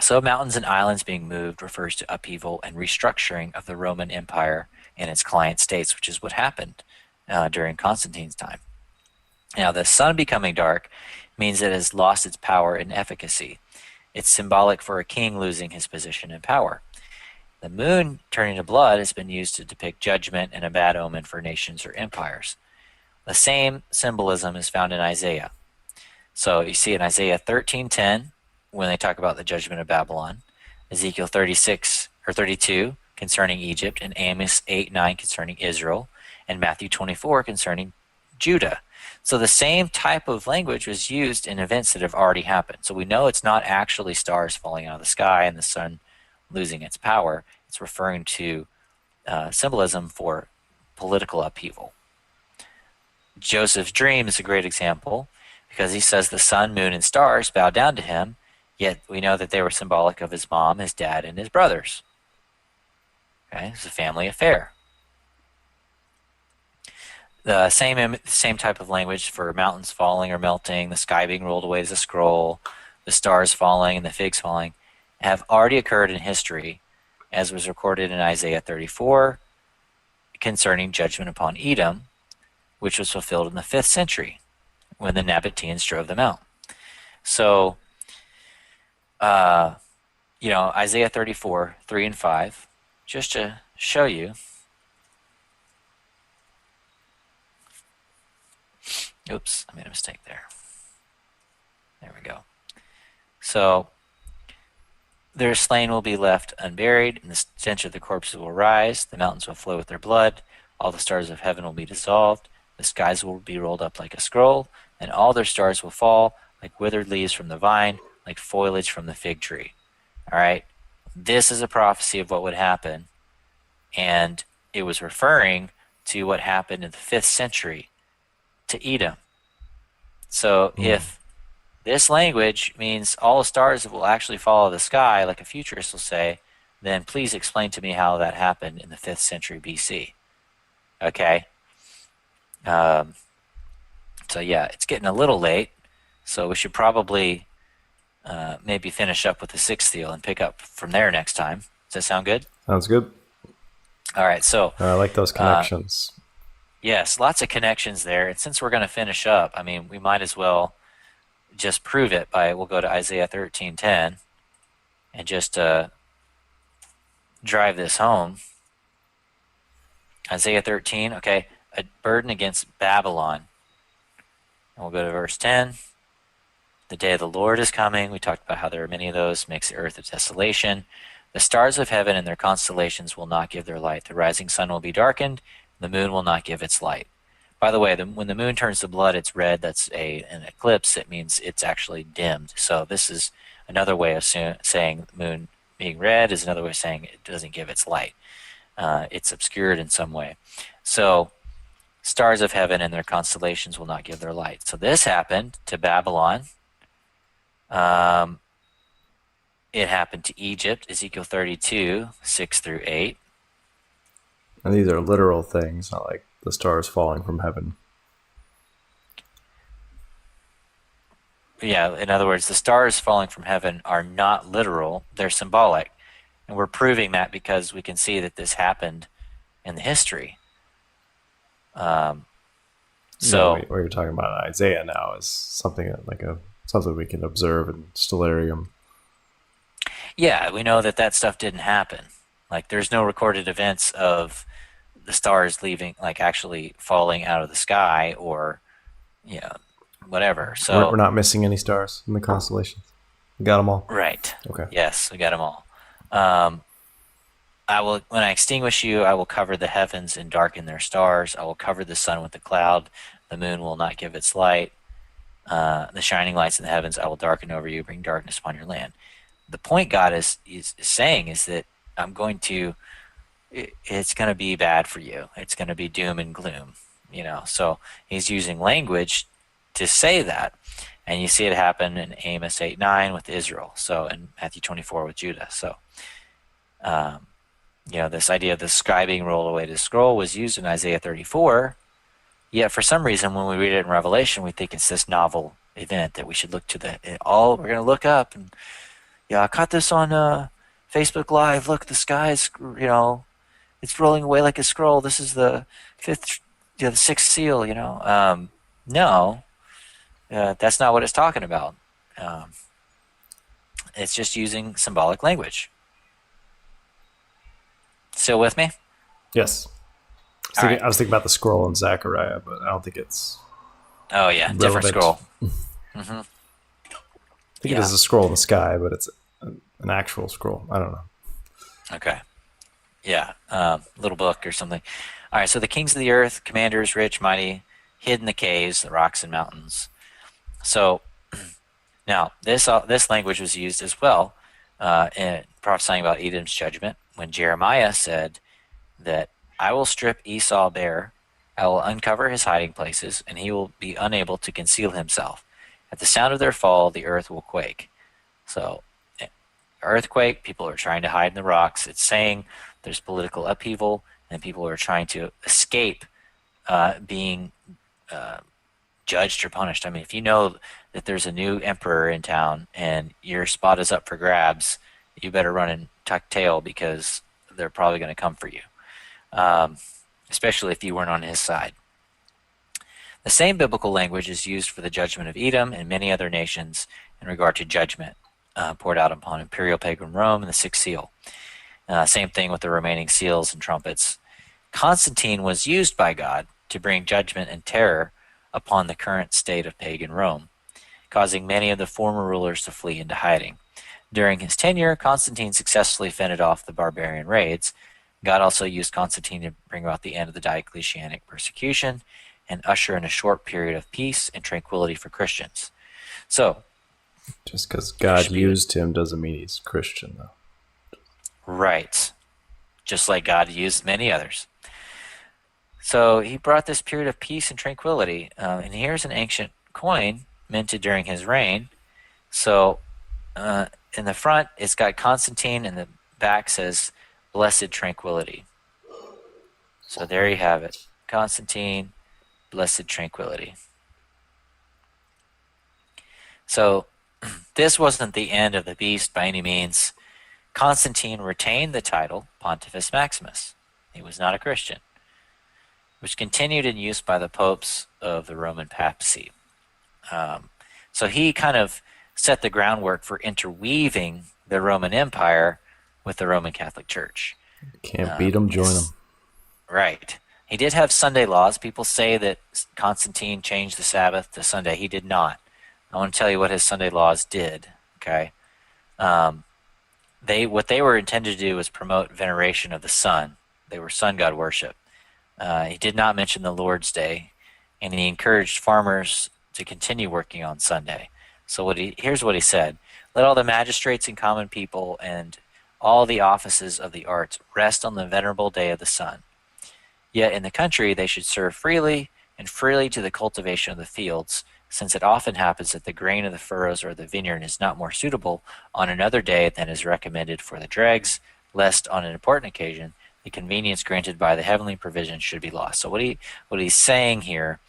So mountains and islands being moved refers to upheaval and restructuring of the Roman Empire and its client states, which is what happened during Constantine's time. Now, the sun becoming dark means it has lost its power and efficacy. It's symbolic for a king losing his position and power. The moon turning to blood has been used to depict judgment and a bad omen for nations or empires. The same symbolism is found in Isaiah. So you see in Isaiah 13:10, when they talk about the judgment of Babylon, Ezekiel 36 or 32 concerning Egypt, and Amos 8:9 concerning Israel, and Matthew 24 concerning Judah. So the same type of language was used in events that have already happened. So we know it's not actually stars falling out of the sky and the sun losing its power. It's referring to symbolism for political upheaval. Joseph's dream is a great example, because he says the sun, moon, and stars bow down to him, yet we know that they were symbolic of his mom, his dad, and his brothers. Okay, it's a family affair. The same type of language for mountains falling or melting, the sky being rolled away as a scroll, the stars falling, and the figs falling have already occurred in history, as was recorded in Isaiah 34 concerning judgment upon Edom, which was fulfilled in the 5th century when the Nabateans drove them out. So, Isaiah 34, 3 and 5, just to show you. Oops, I made a mistake there. There we go. So, their slain will be left unburied, and the stench of the corpses will rise. The mountains will flow with their blood. All the stars of heaven will be dissolved. The skies will be rolled up like a scroll, and all their stars will fall like withered leaves from the vine, like foliage from the fig tree. All right? This is a prophecy of what would happen, and it was referring to what happened in the 5th century to Edom. So if this language means all the stars will actually follow the sky, like a futurist will say, then please explain to me how that happened in the 5th century BC. Okay? So yeah, it's getting a little late, so we should probably maybe finish up with the 6th seal and pick up from there next time. Does that sound good? Sounds good. All right, so I like those connections. yes, lots of connections there. And since we're going to finish up, I mean, we might as well just prove it we'll go to Isaiah 13:10 and just drive this home. Isaiah 13, okay, a burden against Babylon. And we'll go to verse 10. The day of the Lord is coming. We talked about how there are many of those, makes the earth a desolation. The stars of heaven and their constellations will not give their light. The rising sun will be darkened. The moon will not give its light. By the way, when the moon turns to blood, it's red. That's an eclipse. It means it's actually dimmed. So this is another way of saying the moon being red is another way of saying it doesn't give its light. It's obscured in some way. So stars of heaven and their constellations will not give their light. So this happened to Babylon. It happened to Egypt, Ezekiel 32, 6 through 8. And these are literal things, not like the stars falling from heaven. Yeah, in other words, the stars falling from heaven are not literal, they're symbolic. And we're proving that because we can see that this happened in the history. What you're talking about in Isaiah now is something something we can observe in Stellarium. Yeah, we know that stuff didn't happen. Like, there's no recorded events of the stars leaving, like actually falling out of the sky, or whatever. So we're not missing any stars in the constellations. We got them all. Right. Okay. Yes, we got them all. When I extinguish you, I will cover the heavens and darken their stars. I will cover the sun with a cloud. The moon will not give its light. The shining lights in the heavens I will darken over you, bring darkness upon your land. The point God is saying is that it's going to be bad for you. It's going to be doom and gloom. So he's using language to say that. And you see it happen in Amos 8:9 with Israel. So in Matthew 24 with Judah. So, this idea of the sky being rolled away to the scroll was used in Isaiah 34. Yet for some reason, when we read it in Revelation, we think it's this novel event that we should look to. We're going to look up. And I caught this on Facebook Live. Look, the sky is, it's rolling away like a scroll. This is the the sixth seal. No. That's not what it's talking about. It's just using symbolic language. Still with me? Yes. I was thinking about the scroll in Zechariah, but I don't think it's Oh, yeah. Different scroll. Mm-hmm. I think it is a scroll in the sky, but it's an actual scroll. I don't know. Okay. Yeah. Little book or something. All right. So the kings of the earth, commanders, rich, mighty, hid in the caves, the rocks and mountains. So now this language was used as well in prophesying about Edom's judgment when Jeremiah said that I will strip Esau bare, I will uncover his hiding places, and he will be unable to conceal himself. At the sound of their fall, the earth will quake. So earthquake, people are trying to hide in the rocks. It's saying there's political upheaval and people are trying to escape being judged or punished. I mean, if you know that there's a new emperor in town and your spot is up for grabs, you better run and tuck tail because they're probably going to come for you, especially if you weren't on his side. The same biblical language is used for the judgment of Edom and many other nations in regard to judgment poured out upon imperial pagan Rome and the sixth seal. Same thing with the remaining seals and trumpets. Constantine was used by God to bring judgment and terror upon the current state of pagan Rome, causing many of the former rulers to flee into hiding. During his tenure, Constantine successfully fended off the barbarian raids. God also used Constantine to bring about the end of the Diocletianic persecution and usher in a short period of peace and tranquility for Christians. So, just because God used him doesn't mean he's Christian, though. Right. Just like God used many others. So he brought this period of peace and tranquility. And here's an ancient coin minted during his reign. So in the front, it's got Constantine, and the back says, Blessed Tranquility. So there you have it. Constantine, Blessed Tranquility. So this wasn't the end of the beast by any means. Constantine retained the title Pontifex Maximus. He was not a Christian, which continued in use by the popes of the Roman papacy. So he kind of set the groundwork for interweaving the Roman Empire with the Roman Catholic Church. Can't beat them, join them. Right. He did have Sunday laws. People say that Constantine changed the Sabbath to Sunday. He did not. I want to tell you what his Sunday laws did. Okay. What they were intended to do was promote veneration of the sun. They were sun god worship. He did not mention the Lord's Day, and he encouraged farmers to continue working on Sunday. So here's what he said: Let all the magistrates and common people and all the offices of the arts rest on the venerable day of the sun. Yet in the country they should serve freely and freely to the cultivation of the fields, since it often happens that the grain of the furrows or the vineyard is not more suitable on another day than is recommended for the dregs, lest on an important occasion the convenience granted by the heavenly provision should be lost. So what he's saying here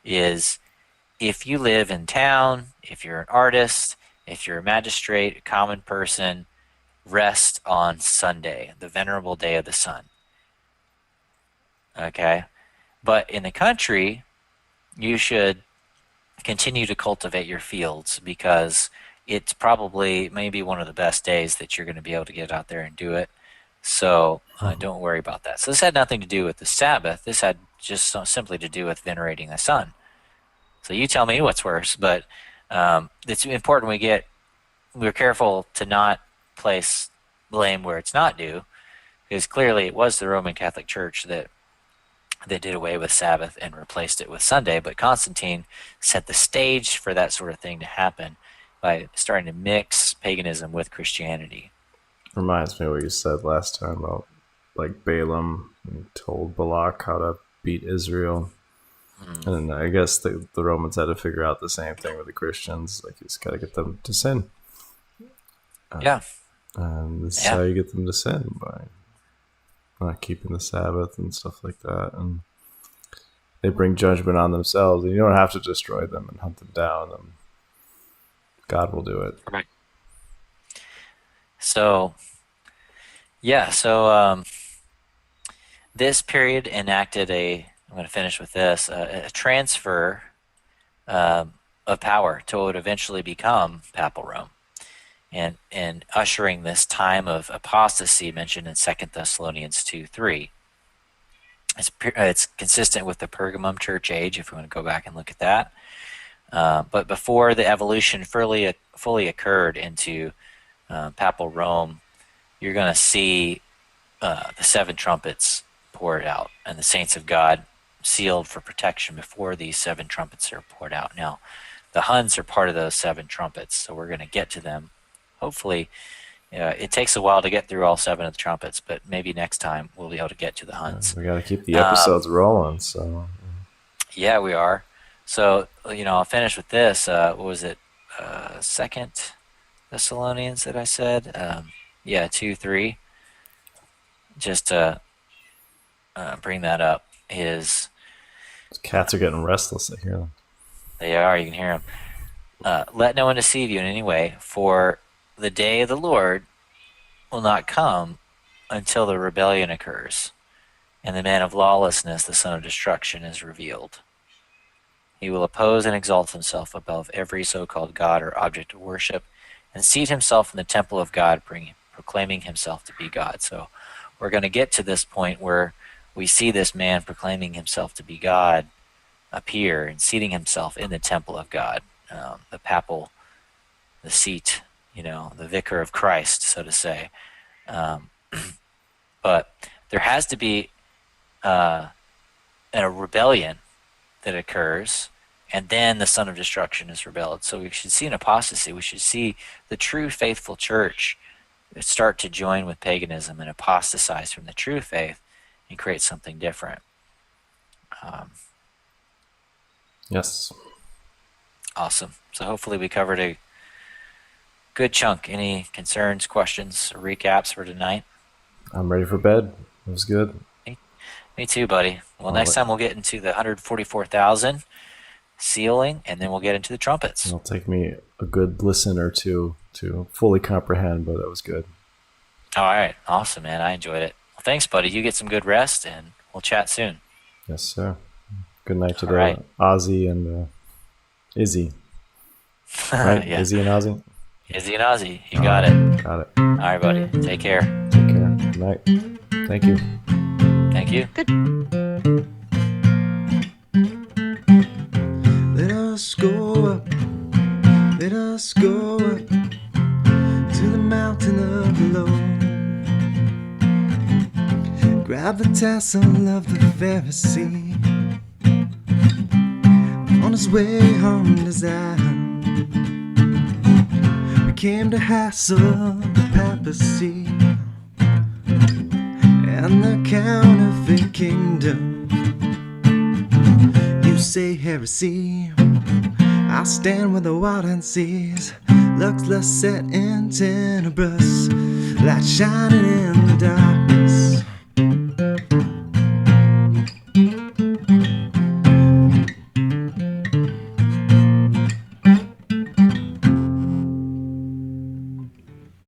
is, if you live in town, if you're an artist, if you're a magistrate, a common person, rest on Sunday, the venerable day of the sun. Okay? But in the country, you should continue to cultivate your fields, because it's probably maybe one of the best days that you're going to be able to get out there and do it. So don't worry about that. So this had nothing to do with the Sabbath. This had just simply to do with venerating the sun. So you tell me what's worse, but it's important we're careful to not place blame where it's not due, because clearly it was the Roman Catholic Church that did away with Sabbath and replaced it with Sunday, but Constantine set the stage for that sort of thing to happen by starting to mix paganism with Christianity. Reminds me of what you said last time about like Balaam told Balak how to beat Israel. And I guess the Romans had to figure out the same thing with the Christians. Like, you just got to get them to sin. And this is how you get them to sin, by not keeping the Sabbath and stuff like that. And they bring judgment on themselves. And you don't have to destroy them and hunt them down. And God will do it. Right. So, this period enacted I'm going to finish with this, a transfer of power to what would eventually become Papal Rome, and ushering this time of apostasy mentioned in 2 Thessalonians 2:3. It's consistent with the Pergamum church age, if we want to go back and look at that. But before the evolution fully occurred into Papal Rome, you're going to see the 7 trumpets poured out, and the saints of God sealed for protection before these 7 trumpets are poured out. Now, the Huns are part of those 7 trumpets, so we're going to get to them. Hopefully, it takes a while to get through all 7 of the trumpets, but maybe next time we'll be able to get to the Huns. We got to keep the episodes rolling. So yeah, we are. So, I'll finish with this. What was it? 2 Thessalonians that I said? 2:3. Just to bring that up. Cats are getting restless. I hear them. They are. You can hear them. Let no one deceive you in any way, for the day of the Lord will not come until the rebellion occurs, and the man of lawlessness, the son of destruction, is revealed. He will oppose and exalt himself above every so-called God or object of worship, and seat himself in the temple of God, proclaiming himself to be God. So we're going to get to this point where we see this man proclaiming himself to be God appear and seating himself in the temple of God, the seat, the vicar of Christ, so to say. But there has to be a rebellion that occurs, and then the son of destruction is rebelled. So we should see an apostasy. We should see the true faithful church start to join with paganism and apostatize from the true faith and create something different. Yes. Awesome. So hopefully we covered a good chunk. Any concerns, questions, or recaps for tonight? I'm ready for bed. It was good. Me too, buddy. Well, next time we'll get into the 144,000 sealing, and then we'll get into the trumpets. It'll take me a good listen or two to fully comprehend, but that was good. All right. Awesome, man. I enjoyed it. Well, thanks, buddy. You get some good rest, and we'll chat soon. Yes, sir. Good night to Ozzy and Izzy. Right? Yeah. Izzy and Ozzy? Izzy and Ozzy. You got it. Got it. All right, buddy. Take care. Take care. Good night. Thank you. Thank you. Let us go up, let us go up to the mountain of the Lord. Grab the tassel of the Pharisee on his way home to Zion. We came to hassle the papacy, and and the counterfeit kingdom. You say heresy, I stand where the wild hand sees. Lux lust set in tenebrous, light shining in the darkness.